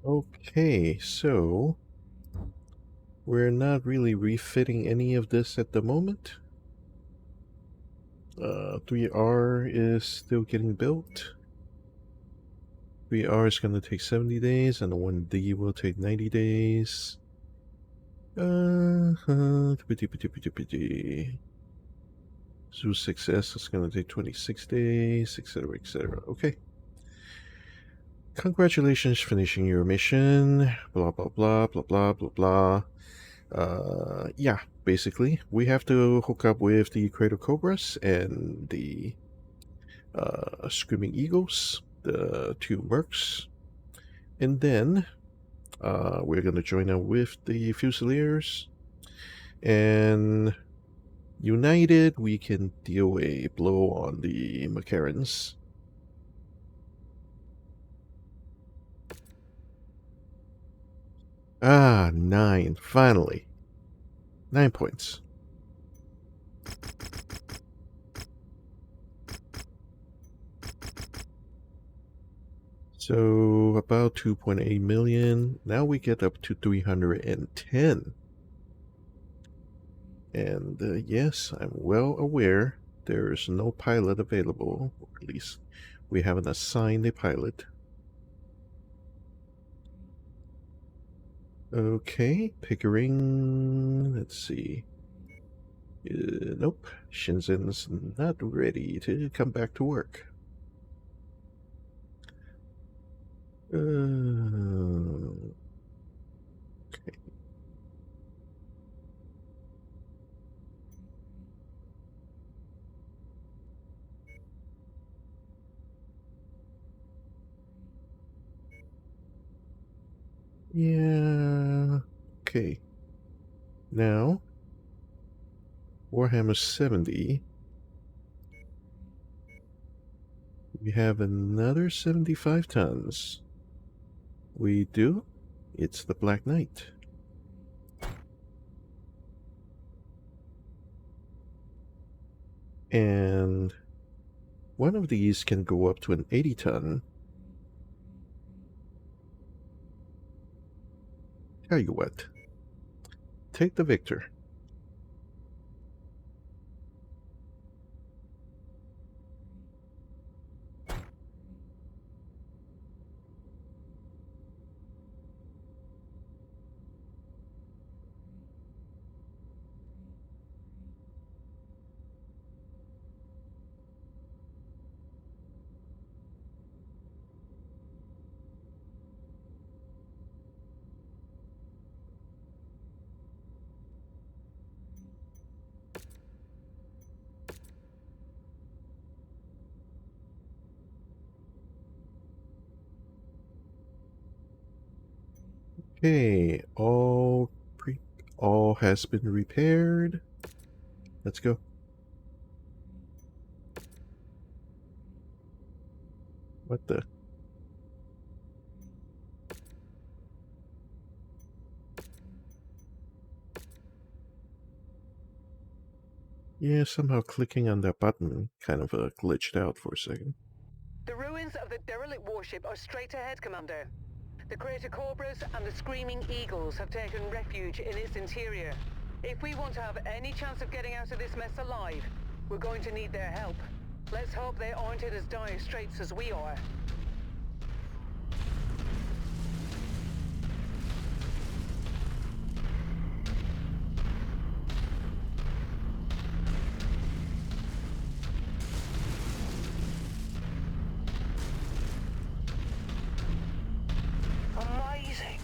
Okay, so we're not really refitting any of this at the moment. 3R is still getting built. 3R is going to take 70 days, and the 1D will take 90 days. Zoo 6S is going to take 26 days, etc., etc. Okay. Congratulations finishing your mission. Blah, blah, blah, blah, blah, blah, blah. Yeah, basically, we have to hook up with the Cradle Cobras and the Screaming Eagles, the two mercs. And then we're going to join up with the Fusiliers. And united, we can deal a blow on the Macarons. Ah, 9. Finally. 9 points. So about 2.8 million. Now we get up to 310. And yes, I'm well aware there's no pilot available, or at least we haven't assigned a pilot. Okay, Pickering, let's see. Nope, Shinzen's not ready to come back to work. Okay. Yeah. Okay. Now, Warhammer 70. We have another 75 tons. We do. It's the Black Knight. And one of these can go up to an 80 ton. Tell you what, take the Victor. Okay, all has been repaired. Let's go. What the? Yeah, somehow clicking on that button kind of glitched out for a second. The ruins of the derelict warship are straight ahead, Commander. The Crater Cobras and the Screaming Eagles have taken refuge in its interior. If we want to have any chance of getting out of this mess alive, we're going to need their help. Let's hope they aren't in as dire straits as we are. Amazing!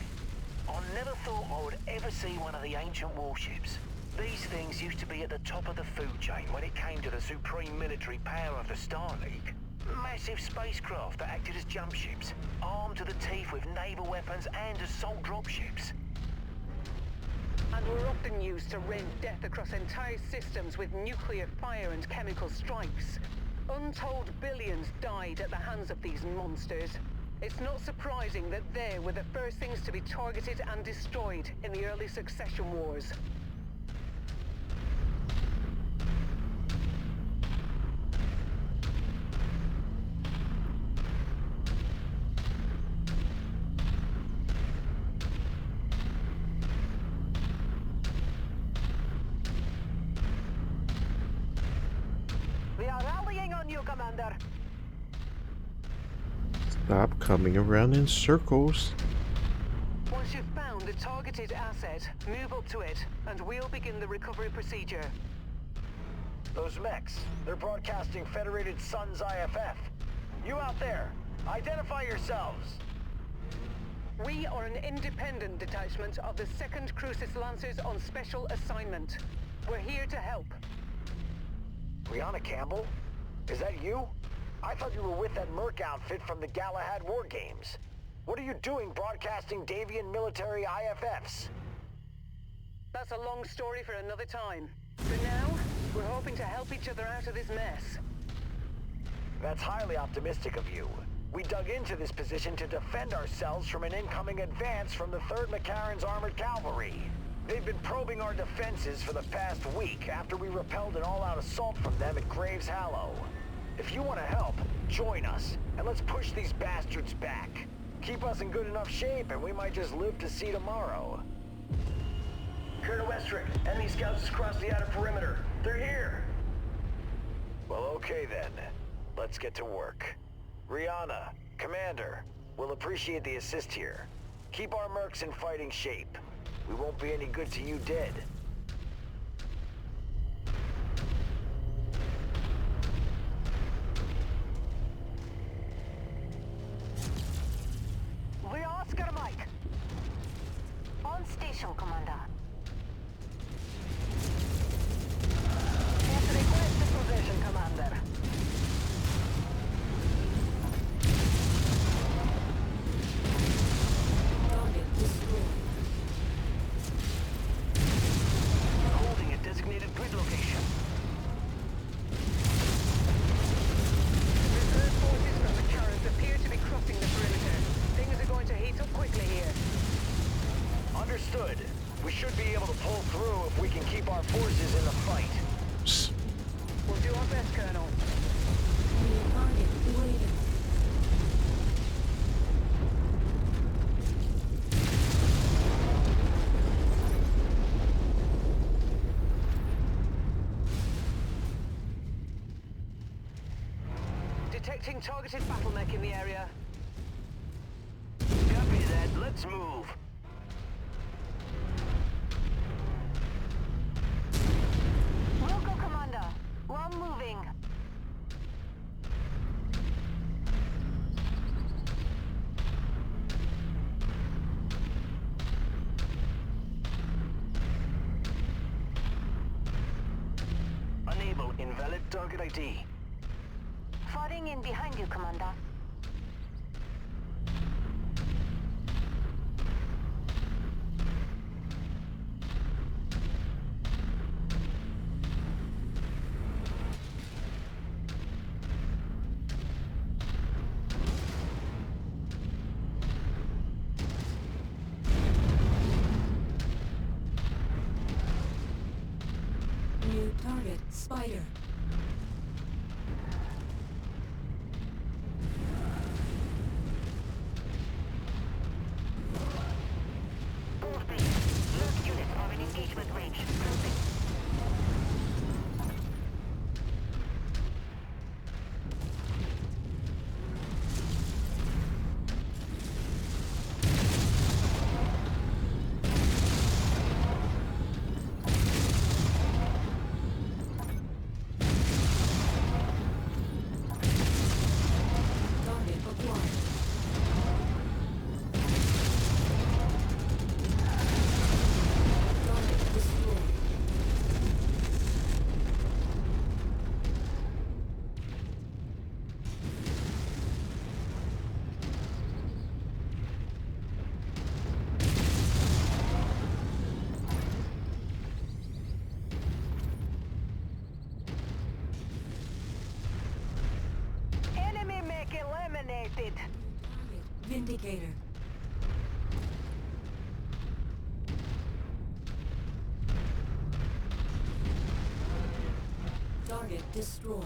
I never thought I would ever see one of the ancient warships. These things used to be at the top of the food chain when it came to the supreme military power of the Star League. Massive spacecraft that acted as jump ships, armed to the teeth with naval weapons and assault dropships. And were often used to rain death across entire systems with nuclear fire and chemical strikes. Untold billions died at the hands of these monsters. It's not surprising that they were the first things to be targeted and destroyed in the early succession wars. on you, Commander. Stop coming around in circles. Once you've found the targeted asset, move up to it, and we'll begin the recovery procedure. Those mechs, they're broadcasting Federated Suns IFF. You out there, identify yourselves. We are an independent detachment of the 2nd Crucis Lancers on special assignment. We're here to help. Brianna Campbell? Is that you? I thought you were with that Merc outfit from the Galahad War Games. What are you doing broadcasting Davian military IFFs? That's a long story for another time. For now, we're hoping to help each other out of this mess. That's highly optimistic of you. We dug into this position to defend ourselves from an incoming advance from the 3rd McCarran's Armored Cavalry. They've been probing our defenses for the past week after we repelled an all-out assault from them at Graves Hallow. If you want to help, join us, and let's push these bastards back. Keep us in good enough shape, and we might just live to see tomorrow. Clear to Westrick. Enemy scouts has crossed the outer perimeter. They're here! Well, okay then. Let's get to work. Rihanna, Commander, we'll appreciate the assist here. Keep our mercs in fighting shape. We won't be any good to you dead. We're Oscar Mike. On station, Commander. At requested position, Commander. Target destroyed. Holding a designated grid location. Reserve forces from the Karens appear to be crossing the perimeter. Things are going to heat up quickly here. Understood. We should be able to pull through if we can keep our forces in the fight. Psst. We'll do our best, Colonel. New target waiting. Detecting targeted battle mech in the area. Copy that. Let's move. We'll go, Commander. We're moving. Unable. Invalid target ID. Fighting in behind you, Commander. New target Spider. Look, units are in engagement range. Closing. Target acquired. Target destroyed. Enemy mech eliminated. Target Vindicator. Target destroyed.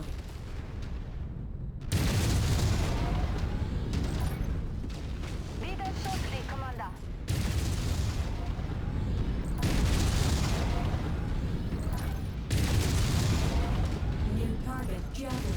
Be there shortly, Commander. New target Javelin.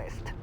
request.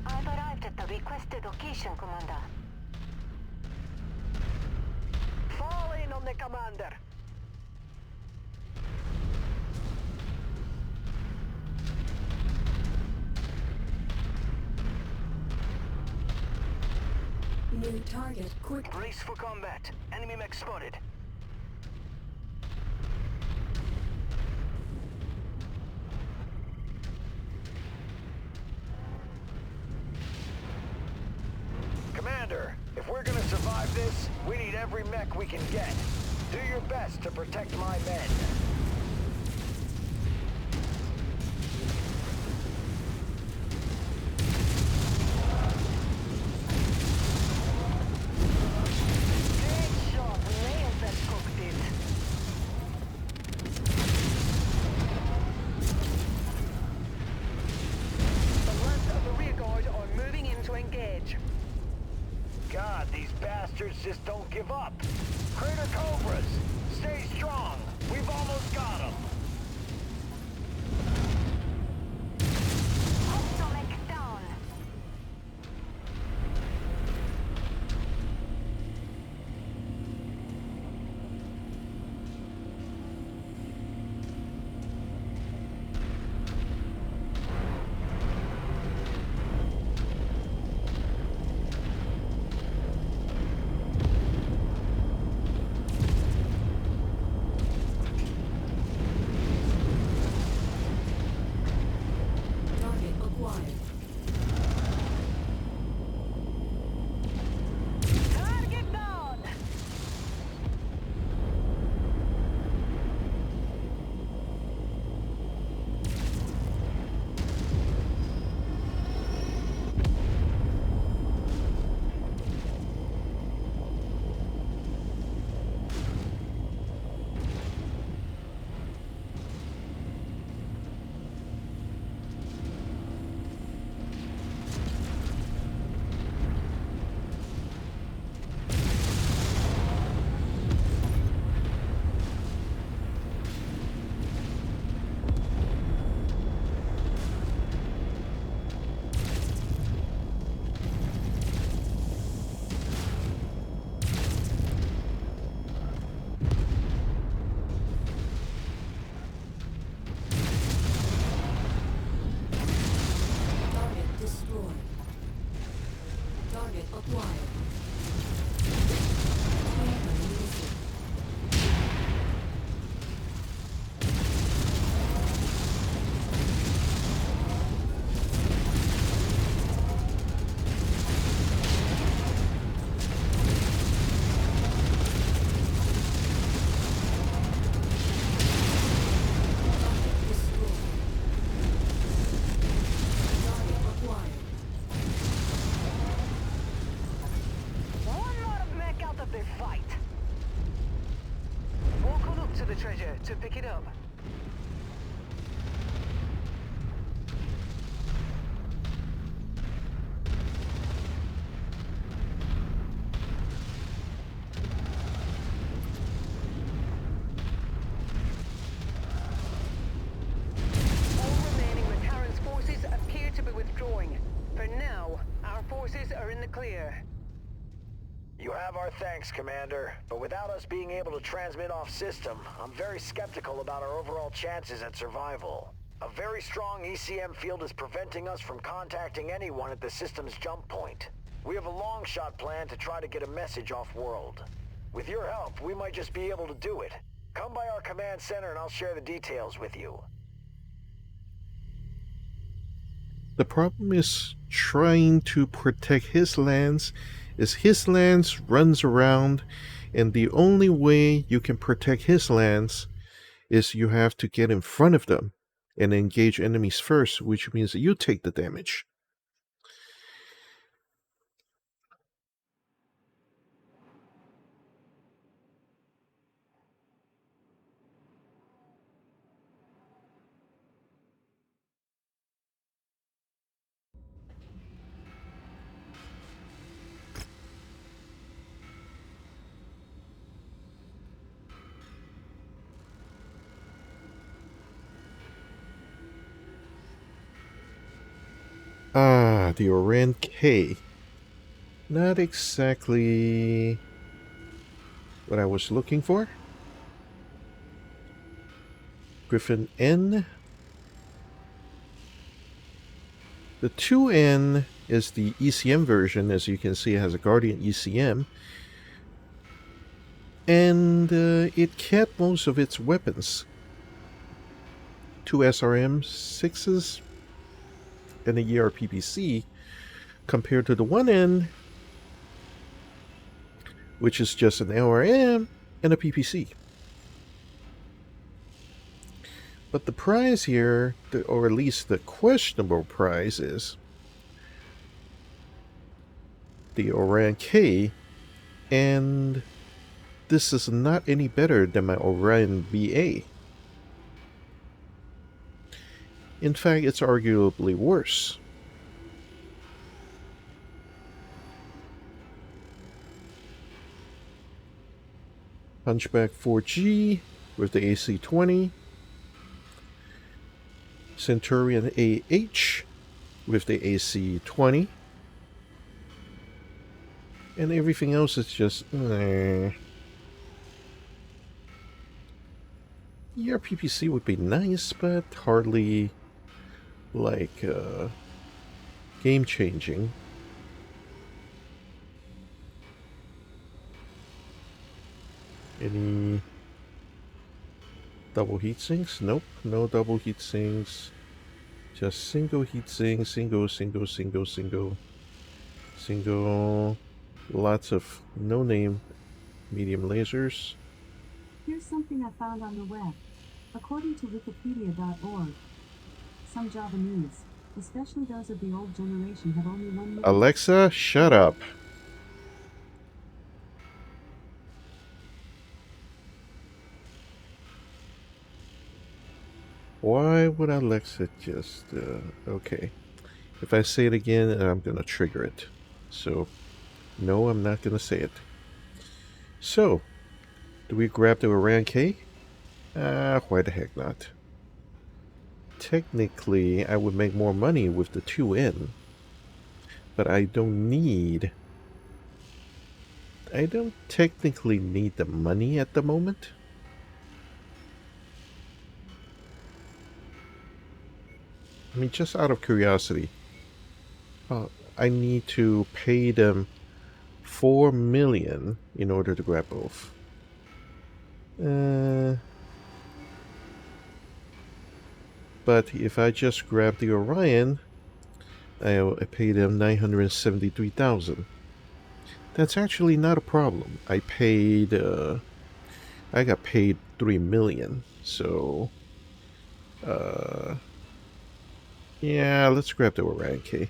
I've arrived at the requested location, Commander. Fall in on the commander. New target, quick. Brace for combat. Enemy mech spotted. Commander, if we're gonna survive this, we need every mech we can get. Do your best to protect my men. Great shot. Nailed that cockpit. The last of the rear guard are moving in to engage. God, these bastards just don't give up. Crater Cobras, stay strong. We've almost got them. Optomech down. Target acquired. Target down. Target destroyed. Target acquired. Trainer losing. Target destroyed. Target acquired. One more mech out of the fight. Walk on up to the treasure to pick it up. All remaining McCarran's forces appear to be withdrawing. For now, our forces are in the clear. You have our thanks, Commander, but without us being able to transmit off system, I'm very skeptical about our overall chances at survival. A very strong ECM field is preventing us from contacting anyone at the system's jump point. We have a long shot plan to try to get a message off-world. With your help, we might just be able to do it. Come by our command center and I'll share the details with you. The problem is trying to protect his lands, is his lands runs around, and the only way you can protect his lands is you have to get in front of them and engage enemies first, which means that you take the damage. Ah, the Oran K. Not exactly what I was looking for. Griffin N. The 2N is the ECM version. As you can see, it has a Guardian ECM. And it kept most of its weapons. 2 SRM-6s and a ERPPC, compared to the 1N, which is just an LRM and a PPC. But the prize here, or at least the questionable prize, is the Orion K, and this is not any better than my Orion BA. In fact, it's arguably worse. Hunchback 4G with the AC-20. Centurion AH with the AC-20. And everything else is just... ERPPC would be nice, but hardly like game-changing. Any double heat sinks? Nope, no double heat sinks. Just single heat sink, single. Lots of no-name medium lasers. Here's something I found on the web. According to Wikipedia.org, some Javanese, especially those of the old generation, have only one... Alexa, shut up. Why would Alexa just... okay. If I say it again, I'm going to trigger it. So, no, I'm not going to say it. So, do we grab the Orion K? Why the heck not? Technically, I would make more money with the 2N. But I don't technically need the money at the moment. I mean, just out of curiosity, I need to pay them $4 million in order to grab both. But if I just grab the Orion, I pay them $973,000. That's actually not a problem. I got paid $3 million. So, yeah, let's grab the Orion K.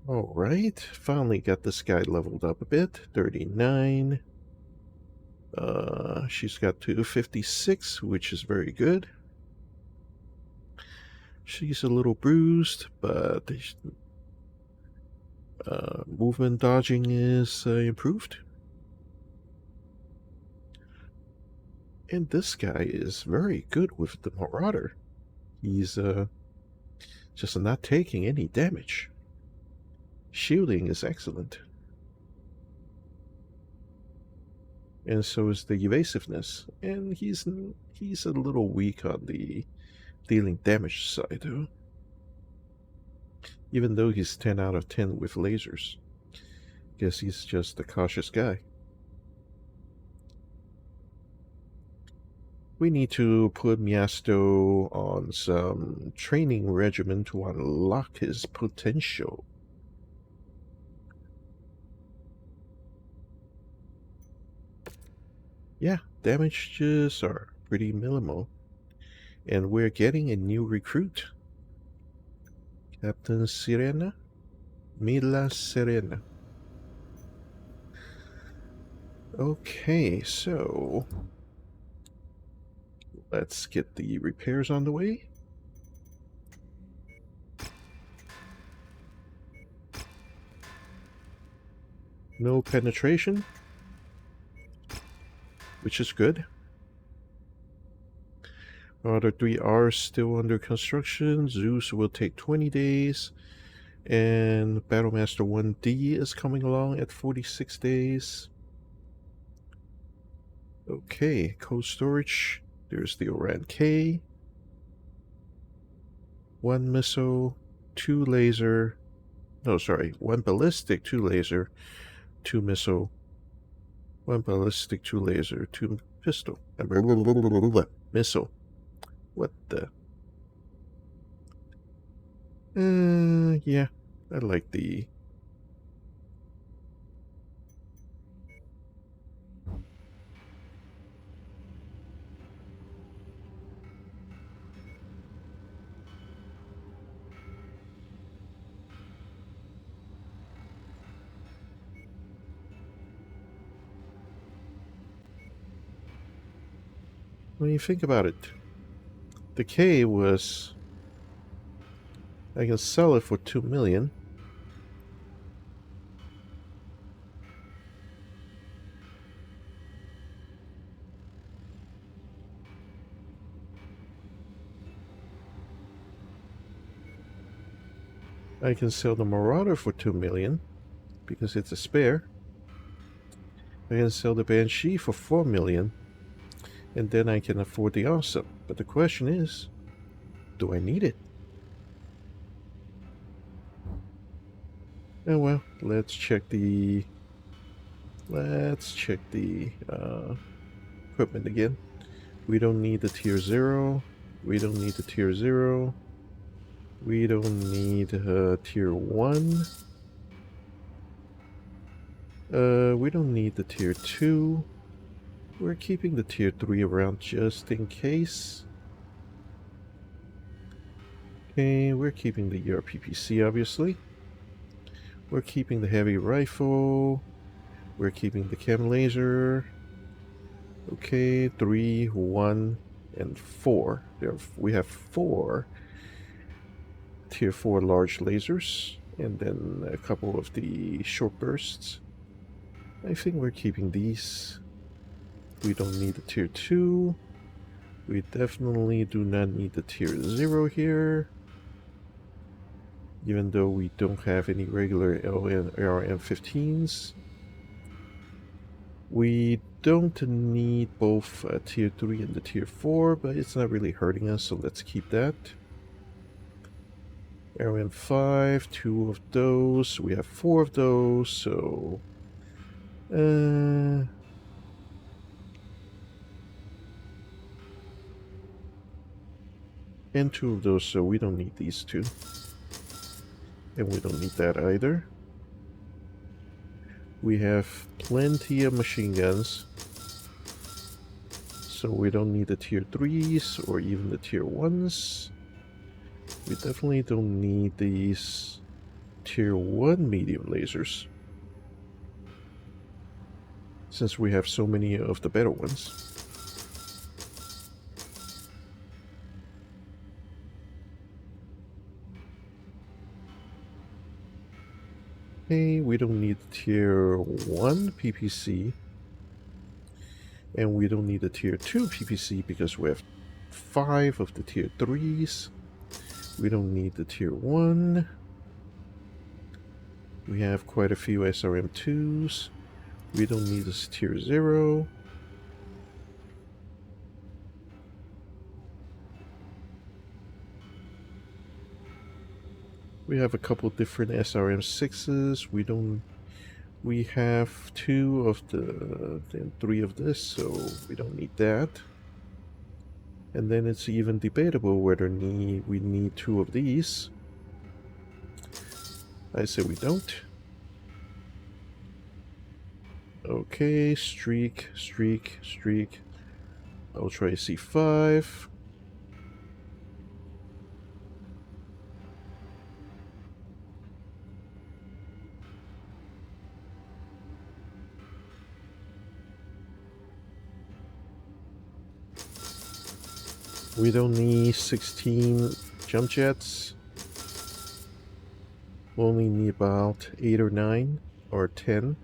Alright, finally got this guy leveled up a bit. 39. She's got 256, which is very good. She's a little bruised, but movement dodging is improved. And this guy is very good with the Marauder. He's just not taking any damage. Shielding is excellent. And so is the evasiveness. And he's a little weak on the dealing damage side, though. Even though he's 10 out of 10 with lasers. Guess he's just a cautious guy. We need to put Miasto on some training regimen to unlock his potential. Yeah, damages are pretty minimal. And we're getting a new recruit. Captain Sirena? Mila Serena. Okay, so let's get the repairs on the way. No penetration, which is good. Other 3 are still under construction. Zeus will take 20 days. And Battlemaster 1D is coming along at 46 days. Okay, cold storage. There's the Oran K. 1 missile, 2 laser. No, sorry, 1 ballistic, 2 laser, 2 missile, 1 ballistic, 2 laser, 2 pistol. Missile. What the? Yeah, I like the... When you think about it, the K was... I can sell it for 2 million. I can sell the Marauder for 2 million because it's a spare. I can sell the Banshee for 4 million, and then I can afford the Awesome. But the question is, do I need it? Oh well, let's check the equipment again. We don't need the tier 0. We don't need the tier 0. We don't need tier 1. We don't need the tier 2. We're keeping the tier 3 around just in case. Okay, we're keeping the ERPPC, obviously. We're keeping the heavy rifle. We're keeping the chem laser. Okay, 3, 1, and 4. We have 4 tier 4 large lasers, and then a couple of the short bursts. I think we're keeping these. We don't need the tier 2. We definitely do not need the tier 0 here. Even though we don't have any regular LN-ARM-15s. We don't need both tier 3 and the tier 4, but it's not really hurting us, so let's keep that. MW5, 2 of those. We have 4 of those, so... and 2 of those, so we don't need these 2. And we don't need that either. We have plenty of machine guns, so we don't need the tier 3s or even the tier 1s. We definitely don't need these tier 1 medium lasers, since we have so many of the better ones. Okay, we don't need tier 1 PPC, and we don't need a tier 2 PPC because we have 5 of the tier 3s. We don't need the tier 1. We have quite a few SRM2s. We don't need this tier 0. We have a couple different SRM6s. We have 2 of the, then 3 of this, so we don't need that. And then it's even debatable whether we need 2 of these. I say we don't. Okay, streak. I'll try C5. We don't need 16 jump jets. We only need about 8 or 9 or 10.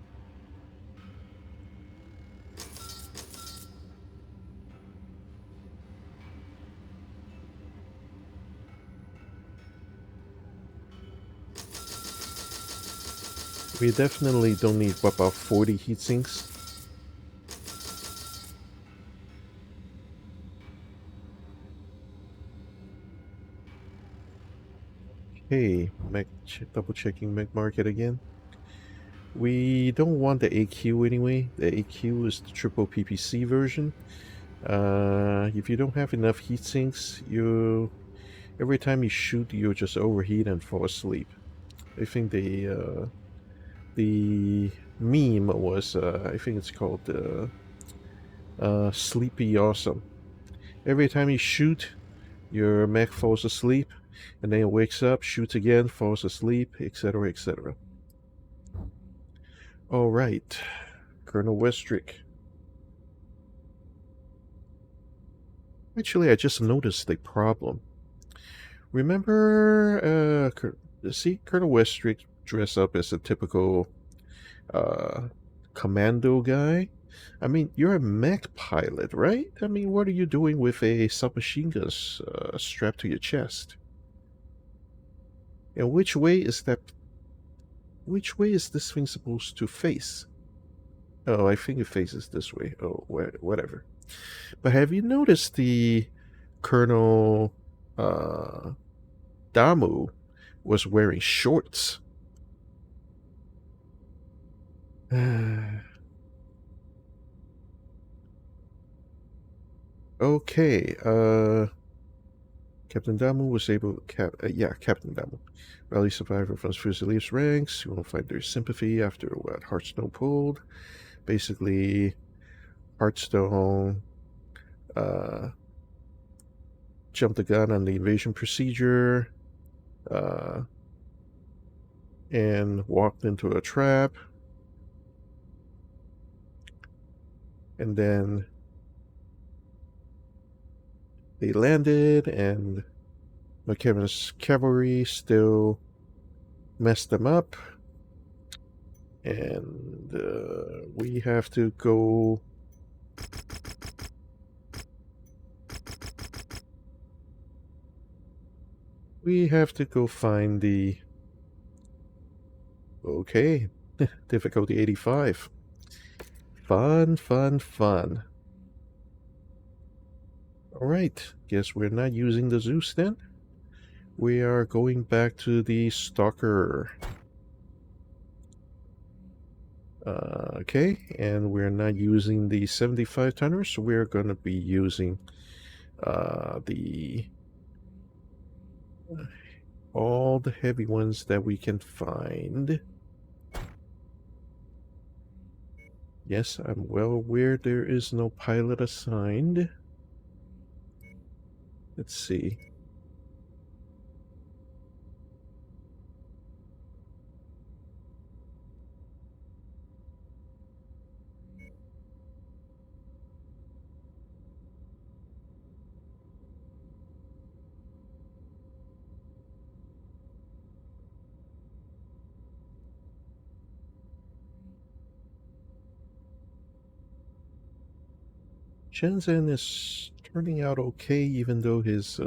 We definitely don't need about 40 heat sinks. Okay, double checking Mech Market again. We don't want the AQ anyway. The AQ is the triple PPC version. If you don't have enough heat sinks, every time you shoot, you'll just overheat and fall asleep. I think the meme was I think it's called Sleepy Awesome. Every time you shoot, your mech falls asleep, and then it wakes up, shoots again, falls asleep, etc., etc. All right, Colonel Westrick. Actually, I just noticed a problem. Remember, see Colonel Westrick dress up as a typical commando guy? I mean, you're a mech pilot, right? I mean, what are you doing with a submachine gun strapped to your chest? And which way is this thing supposed to face? Oh, I think it faces this way. Oh, whatever. But have you noticed the Colonel Damu was wearing shorts? Okay, Captain Damu was able Captain Damu. Rally survivor from Fusiliers ranks. You won't find their sympathy after what Hearthstone pulled. Basically, Hearthstone jumped the gun on the invasion procedure and walked into a trap. And then they landed, and McKibben's cavalry still messed them up. And we have to go. We have to go find the. Okay, difficulty 85. Fun. Alright, guess we're not using the Zeus then. We are going back to the Stalker. Okay, and we're not using the 75 tonners, so we're going to be using all the heavy ones that we can find. Yes, I'm well aware there is no pilot assigned. Let's see. Shenzhen is turning out okay, even though his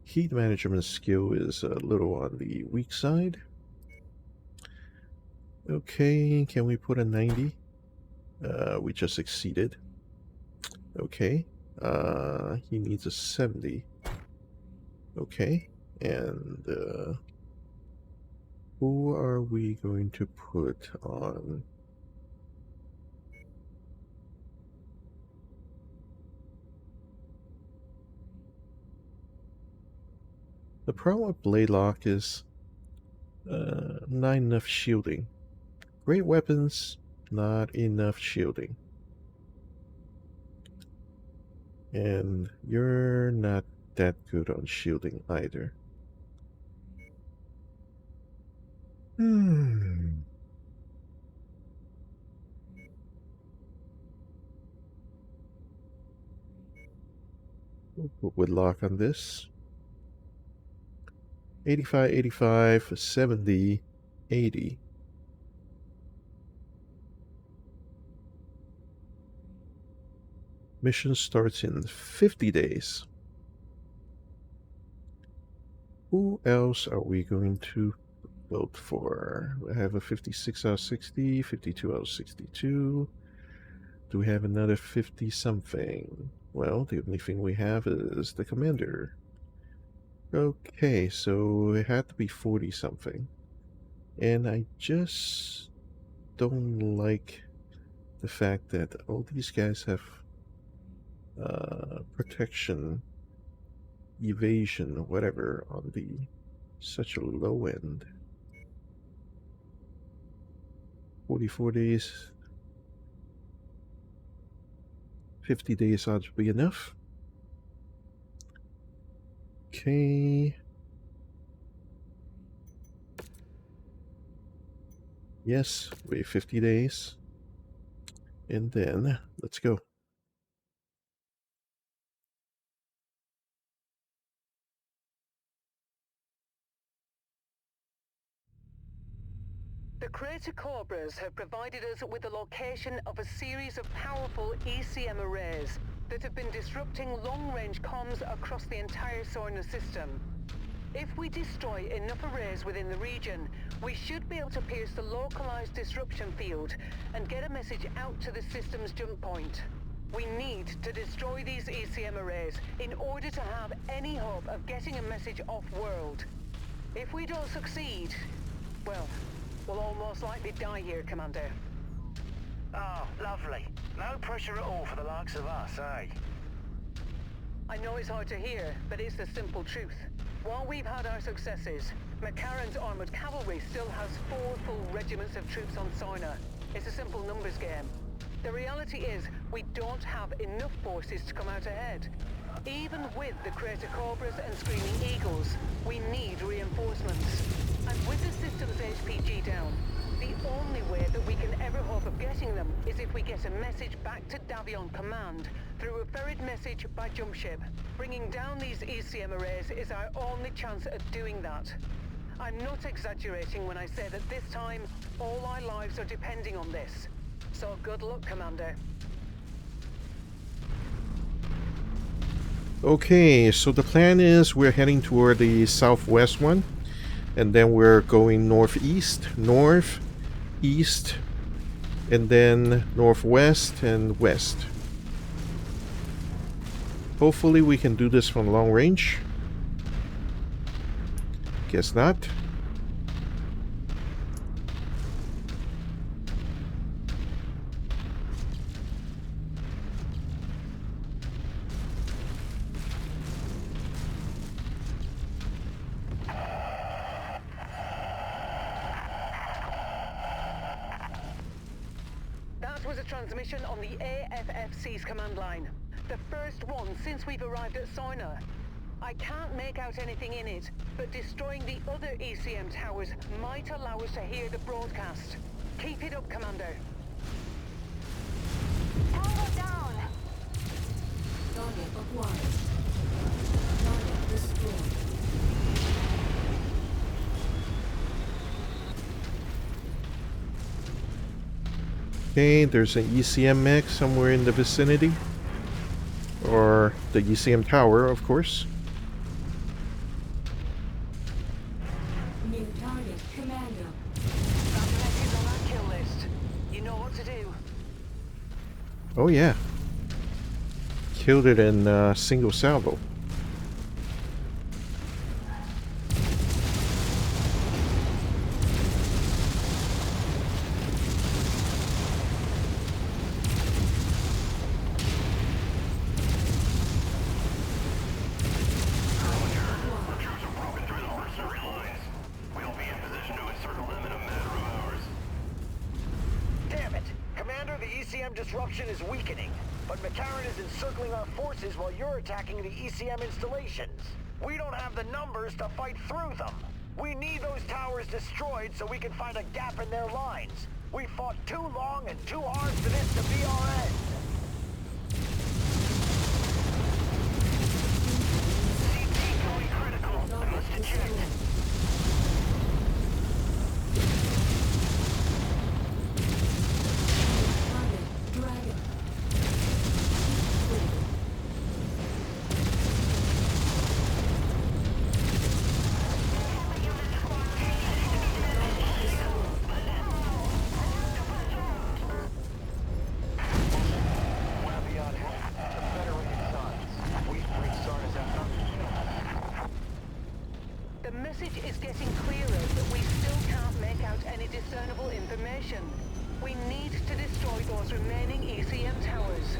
heat management skill is a little on the weak side. Okay, can we put a 90? We just exceeded. Okay, he needs a 70. Okay, and who are we going to put on? The problem with Blaylock is not enough shielding. Great weapons, Not enough shielding. And you're not that good on shielding either. Hmm. We'll put Whitlock on this. 85, 85, 70, 80. Mission starts in 50 days. Who else are we going to vote for? We have a 56 out of 60, 52 out of 62. Do we have another 50 something? Well, the only thing we have is the commander. Okay, so it had to be 40 something. And I just don't like the fact that all these guys have protection, evasion, whatever, on the such a low end. 44 days, 50 days ought to be enough. Okay. Yes, wait 50 days. And then, let's go. The Crater Cobras have provided us with the location of a series of powerful ECM arrays that have been disrupting long-range comms across the entire Sarna system. If we destroy enough arrays within the region, we should be able to pierce the localized disruption field and get a message out to the system's jump point. We need to destroy these ECM arrays in order to have any hope of getting a message off-world. If we don't succeed, well, we'll all most likely die here, Commander. Oh, lovely. No pressure at all for the likes of us, eh? I know it's hard to hear, but it's the simple truth. While we've had our successes, McCarran's armored cavalry still has 4 full regiments of troops on Sarna. It's a simple numbers game. The reality is, we don't have enough forces to come out ahead. Even with the Crater Cobras and Screaming Eagles, we need reinforcements. And with the system's HPG down, the only way that we can ever hope of getting them is if we get a message back to Davion Command through a ferried message by jump ship. Bringing down these ECM arrays is our only chance at doing that. I'm not exaggerating when I say that this time, all our lives are depending on this. So good luck, Commander. Okay, so the plan is we're heading toward the southwest one, and then we're going northeast, north, east, and then northwest and west. Hopefully we can do this from long range. Guess not. That was a transmission on the AFFC's command line. The first one since we've arrived at Sarna. I can't make out anything in it, but destroying the other ECM towers might allow us to hear the broadcast. Keep it up, Commander. Power down! Target acquired. Target destroyed. Okay, there's an ECM mech somewhere in the vicinity. Or the ECM tower, of course. New target, Commander. That mech is on our kill list. You know what to do. Oh yeah. Killed it in single salvo. Damn it! ECM disruption is weakening, but McCarran is encircling our forces while you're attacking the ECM installations. We don't have the numbers to fight through them. We need those towers destroyed so we can find a gap in their lines. We fought too long and too hard for this to be our end. CT going critical. I must eject. The message is getting clearer, but we still can't make out any discernible information. We need to destroy those remaining ECM towers.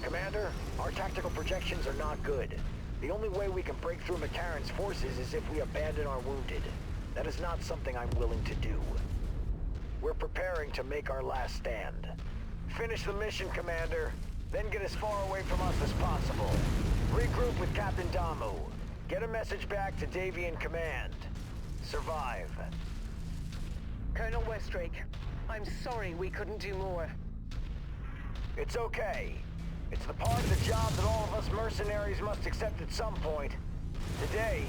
Commander, our tactical projections are not good. The only way we can break through McCarran's forces is if we abandon our wounded. That is not something I'm willing to do. We're preparing to make our last stand. Finish the mission, Commander, then get as far away from us as possible. Regroup with Captain Damu. Get a message back to Davian Command. Survive. Colonel Westrake, I'm sorry we couldn't do more. It's okay. It's the part of the job that all of us mercenaries must accept at some point. Today,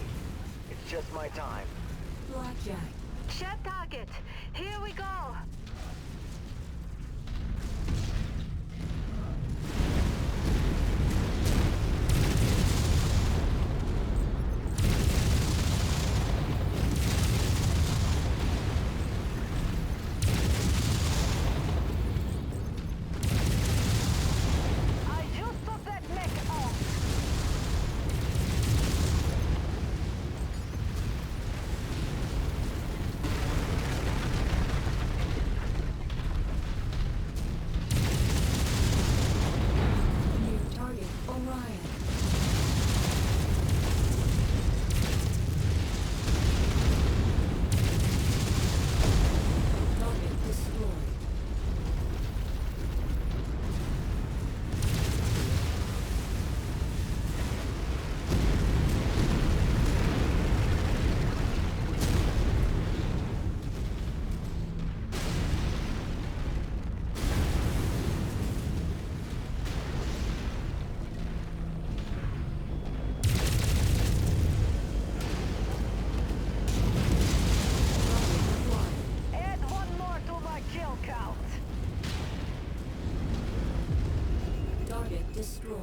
it's just my time. Blackjack. Shed target. Here we go. I just took that mech off. New target, Orion. Target destroyed. Add one more to my kill count. Target destroyed.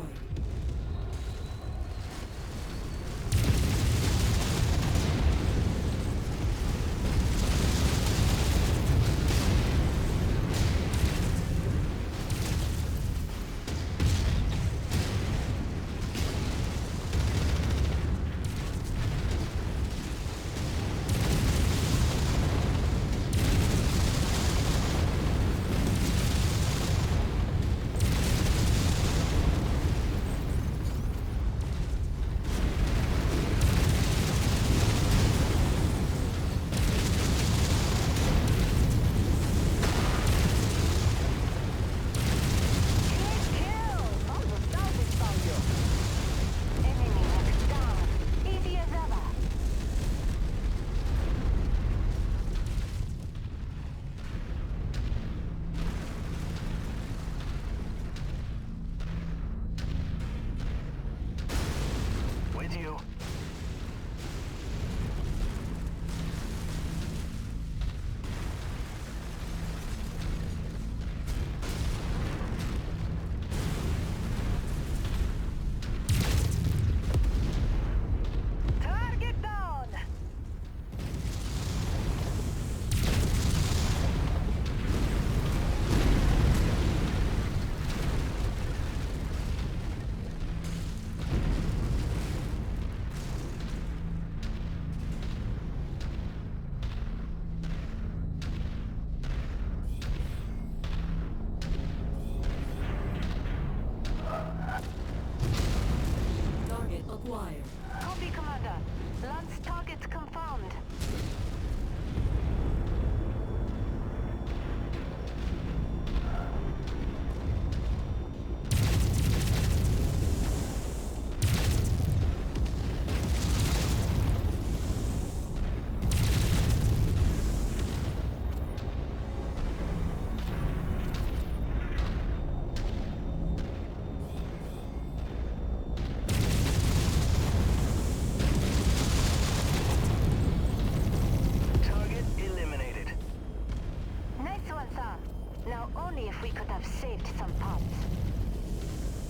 saved some pups.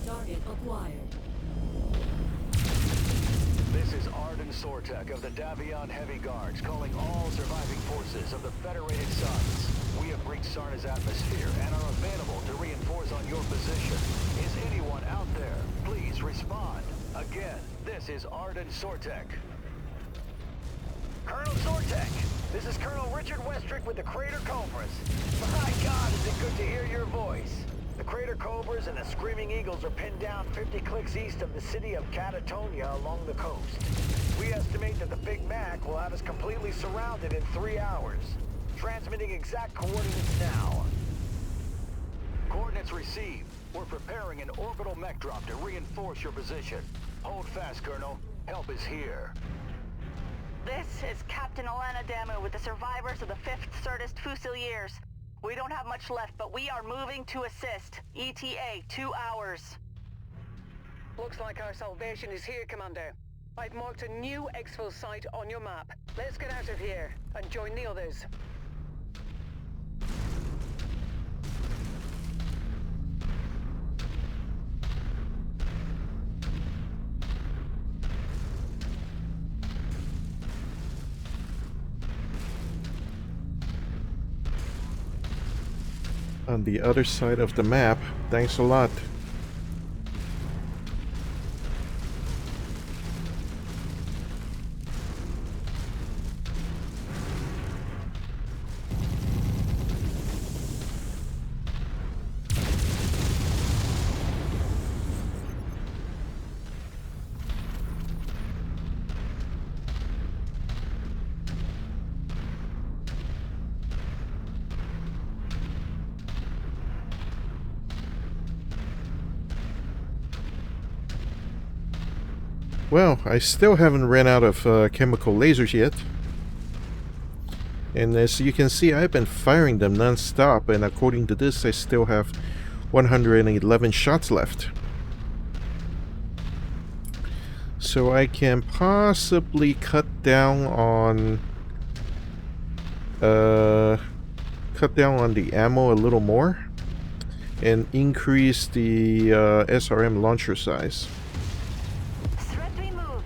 Target acquired. This is Arden Sortek of the Davion Heavy Guards, calling all surviving forces of the Federated Suns. We have breached Sarna's atmosphere and are available to reinforce on your position. Is anyone out there? Please respond. Again, this is Arden Sortek. Colonel Sortek, this is Colonel Richard Westrick with the Crater Cobras. My God, is it good to hear your voice. The Crater Cobras and the Screaming Eagles are pinned down 50 clicks east of the city of Catatonia along the coast. We estimate that the Big Mac will have us completely surrounded in 3 hours. Transmitting exact coordinates now. Coordinates received. We're preparing an orbital mech drop to reinforce your position. Hold fast, Colonel. Help is here. This is Captain Alana Damu with the survivors of the 5th Certus Fusiliers. We don't have much left, but we are moving to assist. ETA, 2 hours. Looks like our salvation is here, Commander. I've marked a new exfil site on your map. Let's get out of here and join the others. On the other side of the map. Thanks a lot. Well, I still haven't ran out of chemical lasers yet. And as you can see, I've been firing them non-stop, and according to this, I still have 111 shots left. So I can possibly cut down on the ammo a little more and increase the SRM launcher size. Threat removed.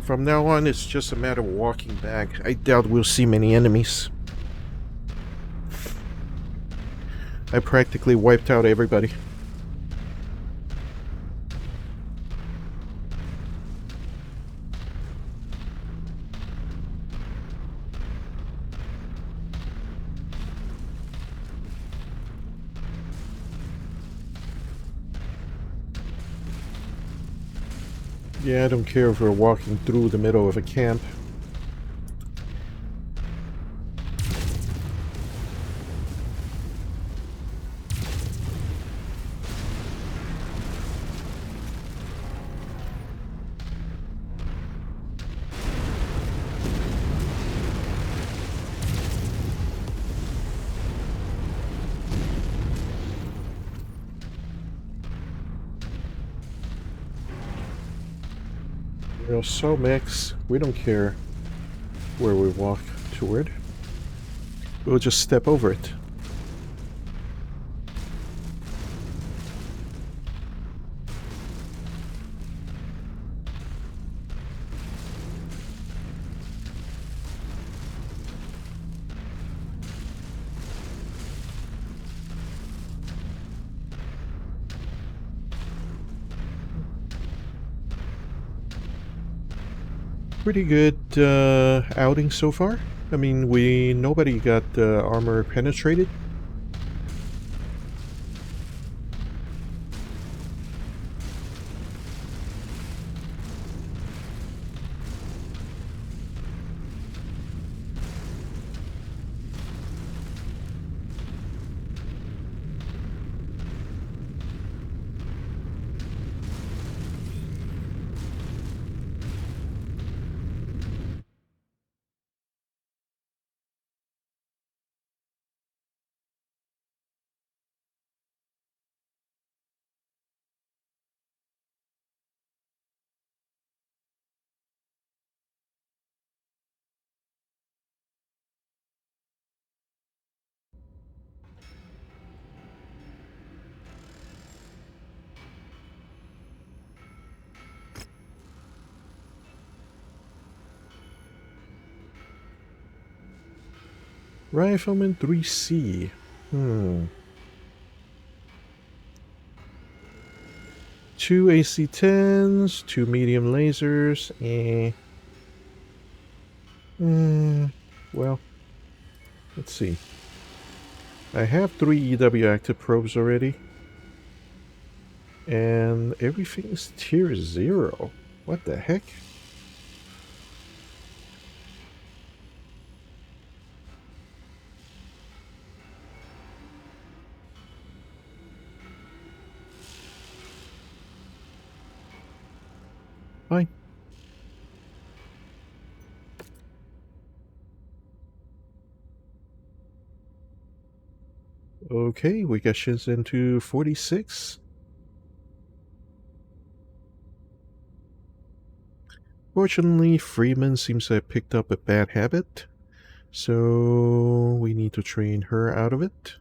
From now on, it's just a matter of walking back. I doubt we'll see many enemies. I practically wiped out everybody. Yeah, I don't care if we're walking through the middle of a camp. We're so mixed, we don't care where we walk toward. We'll just step over it. Pretty good outing so far. I mean, nobody got armor penetrated. Rifleman 3C. Two AC-10s, two medium lasers, well, let's see. I have 3 EW active probes already. And everything is tier 0. What the heck? Fine. Okay, we got shins into 46. Fortunately, Freeman seems to have picked up a bad habit, so we need to train her out of it.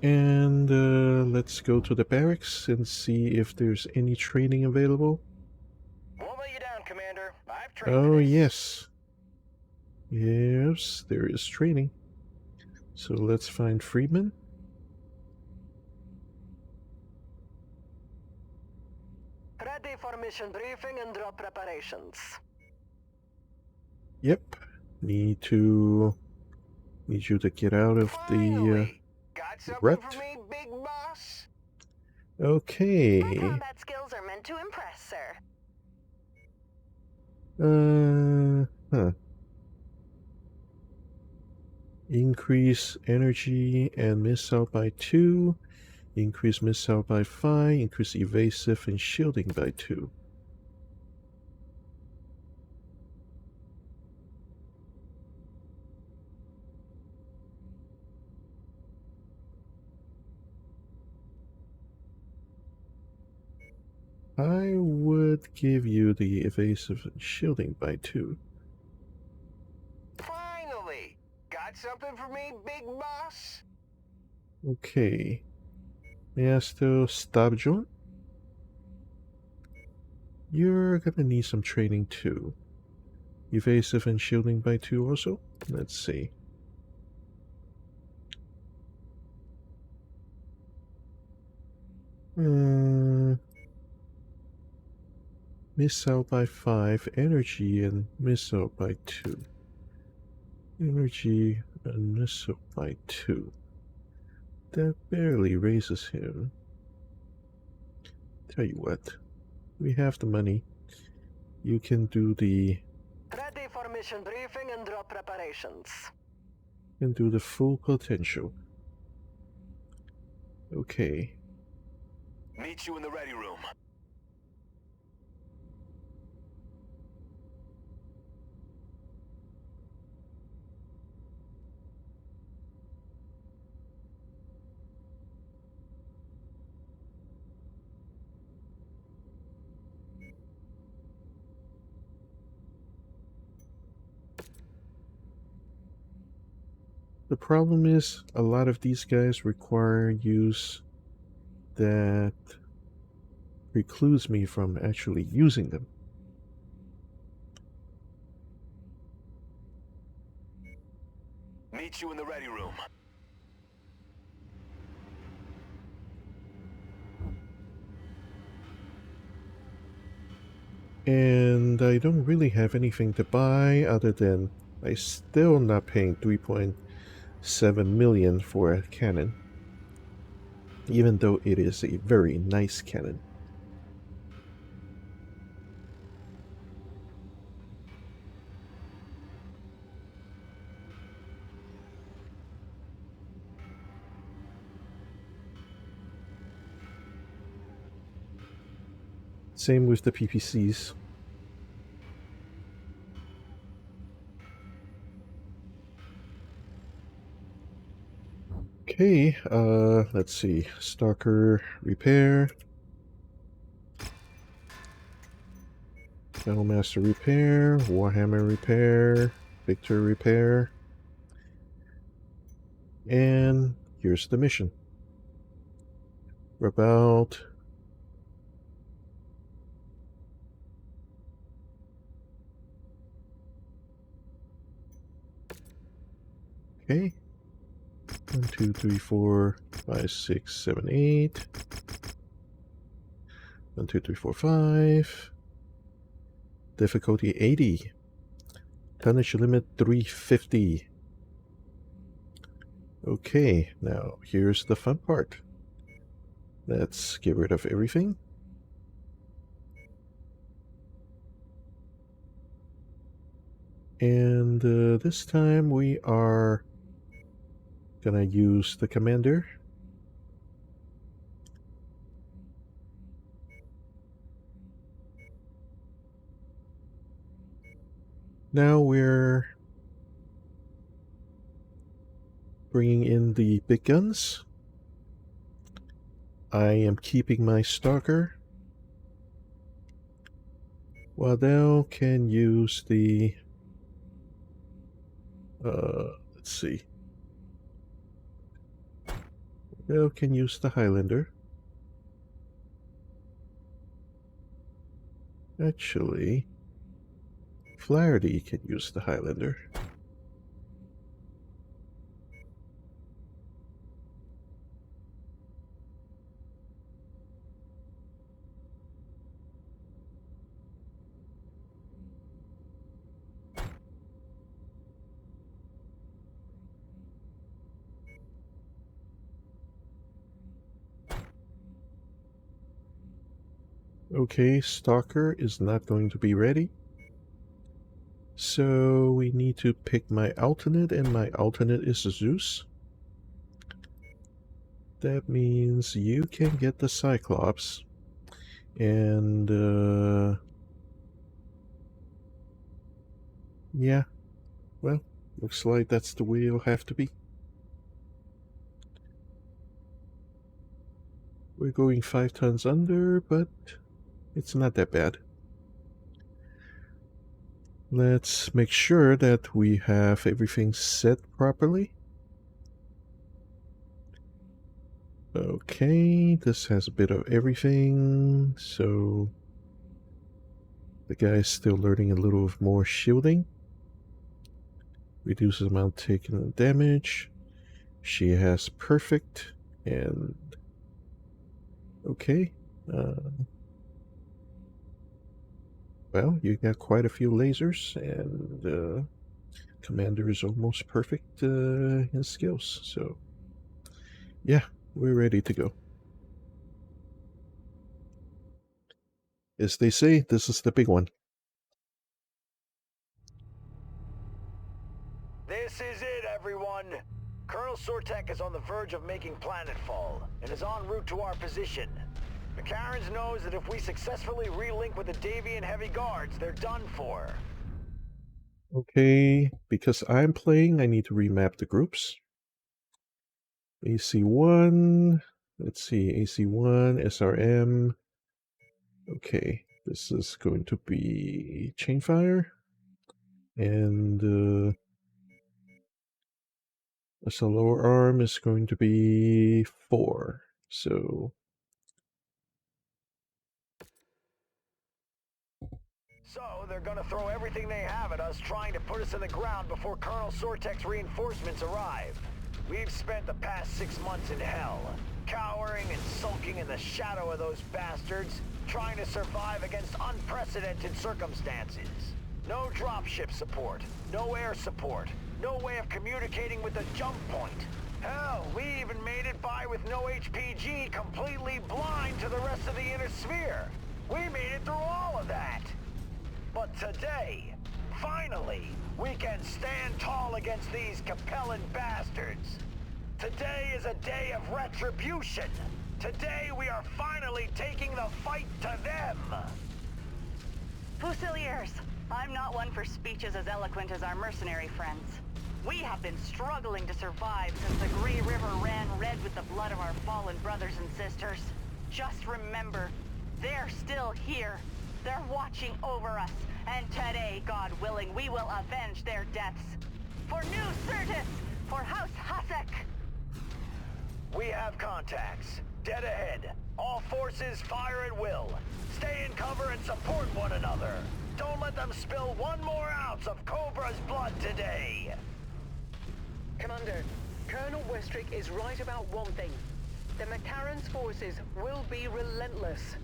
And let's go to the barracks and see if there's any training available. Won't let you down, Commander. I've trained Oh, for this. yes. Yes, there is training. So let's find Freeman. Ready for mission briefing and drop preparations. Yep. Need you to get out of the Finally! Got something rut. for me, big boss? My Okay. combat skills are meant to impress, sir. Increase energy and missile by 2. Increase missile by 5. Increase evasive and shielding by 2. I would give you the evasive and shielding by 2. Finally! Got something for me, big boss? Okay. May I still stop, John? You're gonna need some training too. Evasive and shielding by 2 also? Let's see. Missile by 5, energy and missile by 2. Energy and missile by 2. That barely raises him. Tell you what, we have the money. You can do the Ready for mission briefing and drop preparations. full potential. Okay. Meet you in the ready room. The problem is, a lot of these guys require use that precludes me from actually using them. Meet you in the ready room. And I don't really have anything to buy other than I still not paying 3.7 million for a cannon, even though it is a very nice cannon. Same with the PPCs. Okay, let's see. Stalker repair. Battlemaster repair. Warhammer repair. Victor repair. And here's the mission. We're about Okay. 1, 2, 3, 4, 5, 6, 7, 8. 1, 2, 3, 4, 5. Difficulty 80. Tonnage limit 350. Okay, now here's the fun part. Let's get rid of everything. And this time we are gonna use the commander. Now we're bringing in the big guns. I am keeping my stalker. Waddell can use the let's see. Waddell can use the Highlander. Actually, Flaherty can use the Highlander. Okay, Stalker is not going to be ready. So we need to pick my alternate, and my alternate is Zeus. That means you can get the Cyclops. And, yeah. Well, looks like that's the way it'll have to be. We're going 5 tons under, but it's not that bad. Let's make sure that we have everything set properly. Okay, this has a bit of everything, so the guy's still learning a little more shielding. Reduces amount taken damage. She has perfect, and okay. Well, you got quite a few lasers, and Commander is almost perfect in skills, so yeah, we're ready to go. As they say, this is the big one. This is it, everyone. Colonel Sortek is on the verge of making planetfall and is en route to our position. McCarran's knows that if we successfully relink with the Davian Heavy Guards, they're done for. Okay, because I'm playing, I need to remap the groups. AC1, let's see, AC1, SRM. Okay, this is going to be Chainfire. And so lower arm is going to be 4. So So they're gonna throw everything they have at us trying to put us in the ground before Colonel Sortek's reinforcements arrive. We've spent the past 6 months in hell, cowering and sulking in the shadow of those bastards, trying to survive against unprecedented circumstances. No dropship support, no air support, no way of communicating with the jump point. Hell, we even made it by with no HPG, completely blind to the rest of the inner sphere. We made it through all of that. But today, finally, we can stand tall against these Capellan bastards. Today is a day of retribution. Today we are finally taking the fight to them. Fusiliers, I'm not one for speeches as eloquent as our mercenary friends. We have been struggling to survive since the Grey River ran red with the blood of our fallen brothers and sisters. Just remember, they're still here. They're watching over us, and today, God willing, we will avenge their deaths. For New Certus, for House Hasek. We have contacts. Dead ahead. All forces fire at will. Stay in cover and support one another. Don't let them spill one more ounce of Cobra's blood today. Commander, Colonel Westrick is right about one thing. The McCarran's forces will be relentless.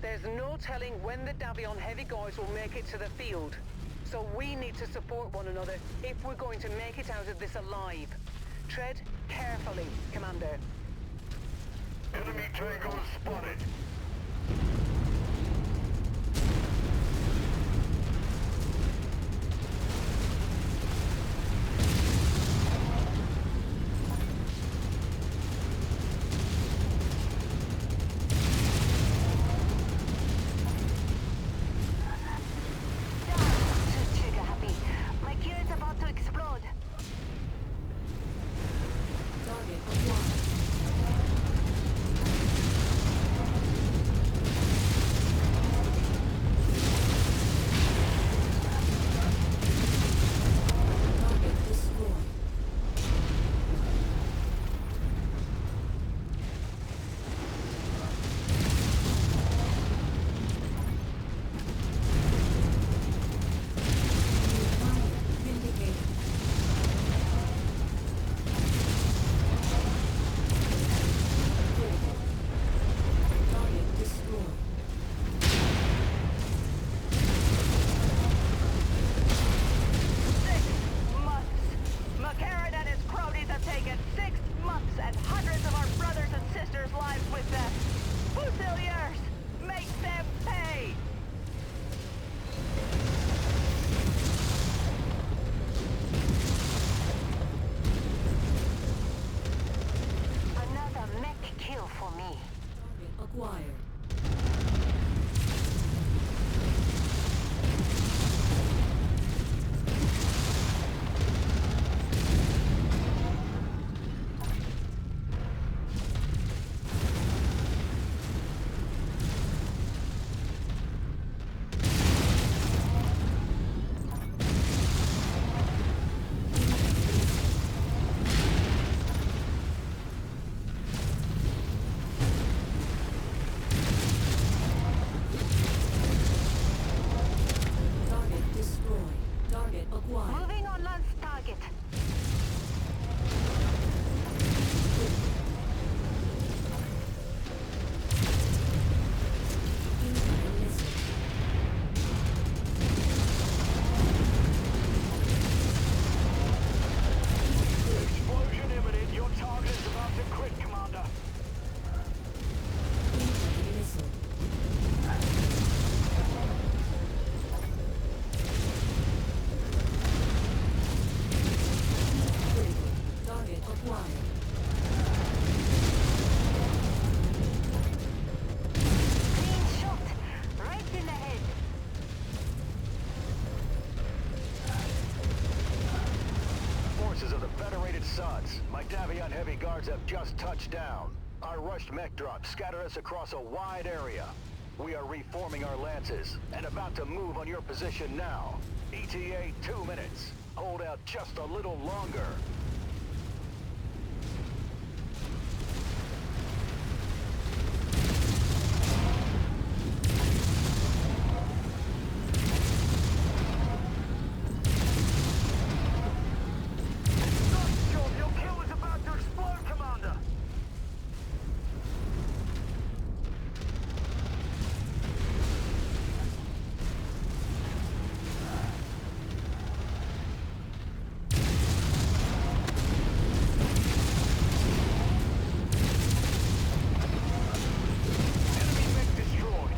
There's no telling when the Davion heavy guards will make it to the field. So we need to support one another if we're going to make it out of this alive. Tread carefully, Commander. Enemy Tango spotted. Trigger happy. My gear is about to explode. Target acquired. Target destroyed. Vindicated. Target destroyed. McCarran and his cronies have taken 6 months and hundreds of our brothers and sisters' lives with them. Fusiliers, make them pay! Another mech kill for me. Target acquired. Target destroyed. Target acquired. Moving on lance target. Incoming missile. Explosion imminent. Your target is about to crit, Commander. Incoming missile. Critical. Target acquired. Clean shot. Right in the head. Forces of the Federated Suns, my Davion heavy guards have just touched down. Our rushed mech drop scattered us across a wide area. We are reforming our lances and about to move on your position now. ETA 2 minutes. Hold out just a little longer. Your kill is about to explode, Commander! Enemy mech destroyed.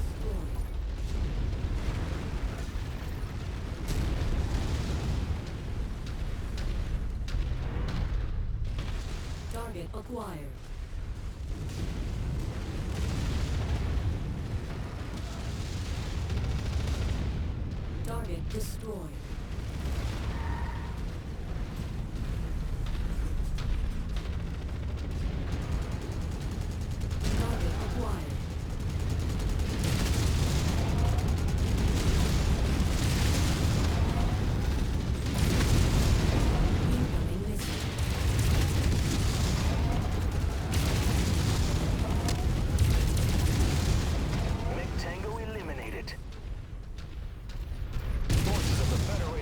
Destroyed. Target acquired. Target destroyed. Target acquired. Incoming missile. Mech Tango eliminated. Forces of the Federation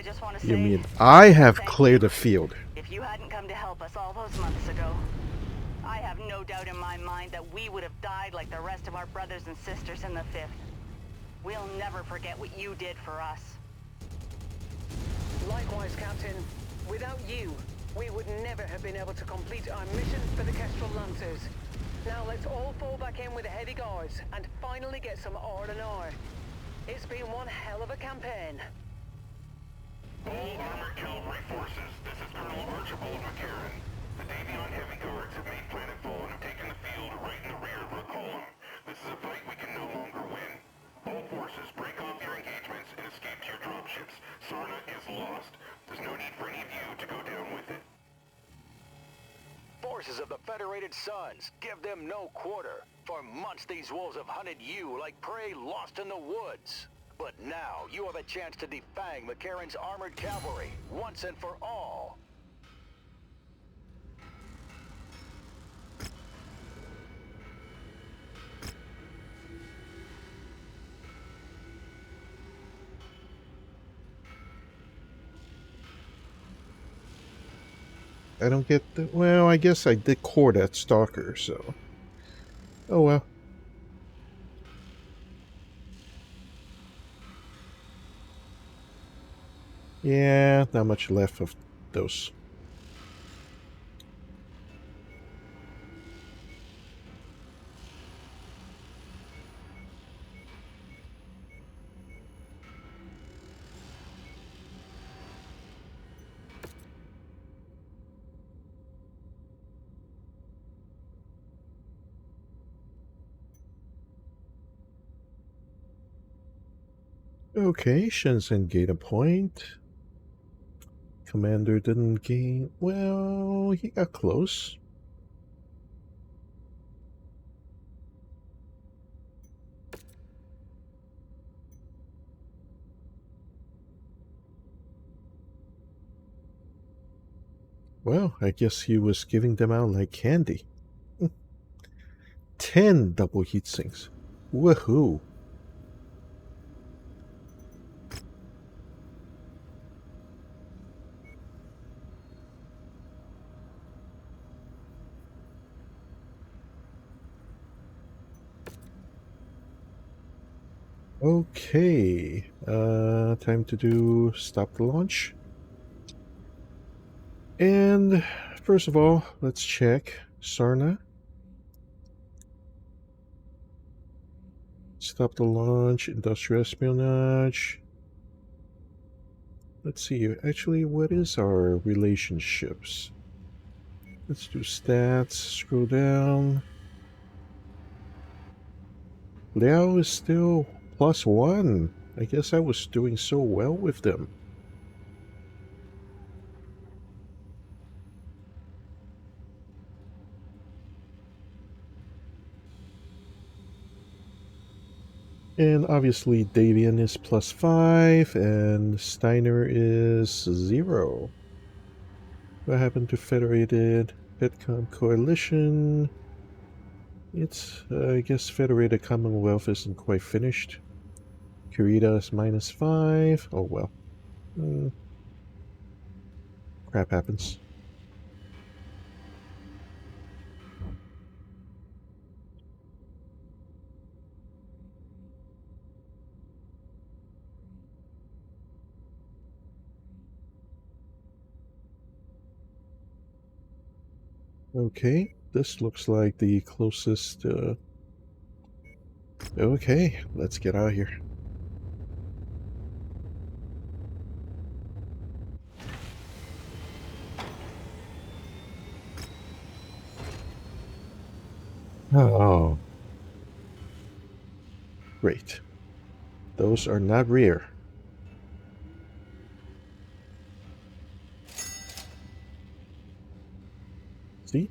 just want to You say... mean I have thank cleared you. the field? If you hadn't come to help us all those months ago, I have no doubt in my mind that we would have died like the rest of our brothers and sisters in the 5th. We'll never forget what you did for us. Likewise, Captain. Without you, we would never have been able to complete our mission for the Kestrel Lancers. Now let's all fall back in with the heavy guards and finally get some R&R. It's been one hell of a campaign. All armored cavalry forces, this is Colonel Archibald McCarran. The Davion Heavy Guards have made planetfall and have taken the field right in the rear of our column. This is a fight we can no longer win. All forces, break off your engagements and escape to your dropships. Sarna is lost. There's no need for any of you to go down with it. Forces of the Federated Suns, give them no quarter. For months these wolves have hunted you like prey lost in the woods. But now, you have a chance to defang McCarran's armored cavalry, once and for all. I don't get the... Well, I guess I did core that stalker, so... Oh well. Yeah, not much left of those. Okay, Shenzhen gained a point. Commander didn't gain... Well, he got close. Well, I guess he was giving them out like candy. 10 double heat sinks. Woohoo! Okay, time to do stop the launch. And first of all, let's check Sarna. Stop the launch, industrial espionage. Let's see, actually, what is our relationships? Let's do stats, scroll down. Liao is still +1. I guess I was doing so well with them. And obviously Davian is +5 and Steiner is 0. What happened to Federated? Petcom Coalition. It's, I guess Federated Commonwealth isn't quite finished. Kurita is -5. Oh well. Crap happens. Okay, this looks like the closest. Okay, let's get out of here. Oh. Great. Those are not rare. See?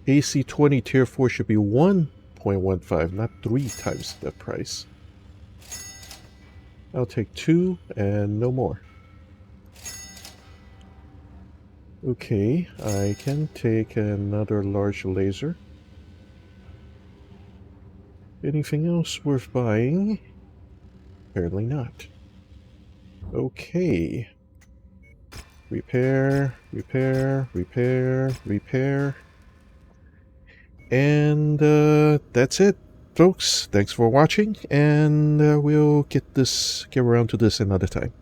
AC-20 Tier 4 should be 1.15, not 3 times the price. I'll take 2 and no more. Okay, I can take another large laser. Anything else worth buying? Apparently not. Okay. repair, repair, repair, repair. And that's it, folks. Thanks for watching, and we'll get around to this another time.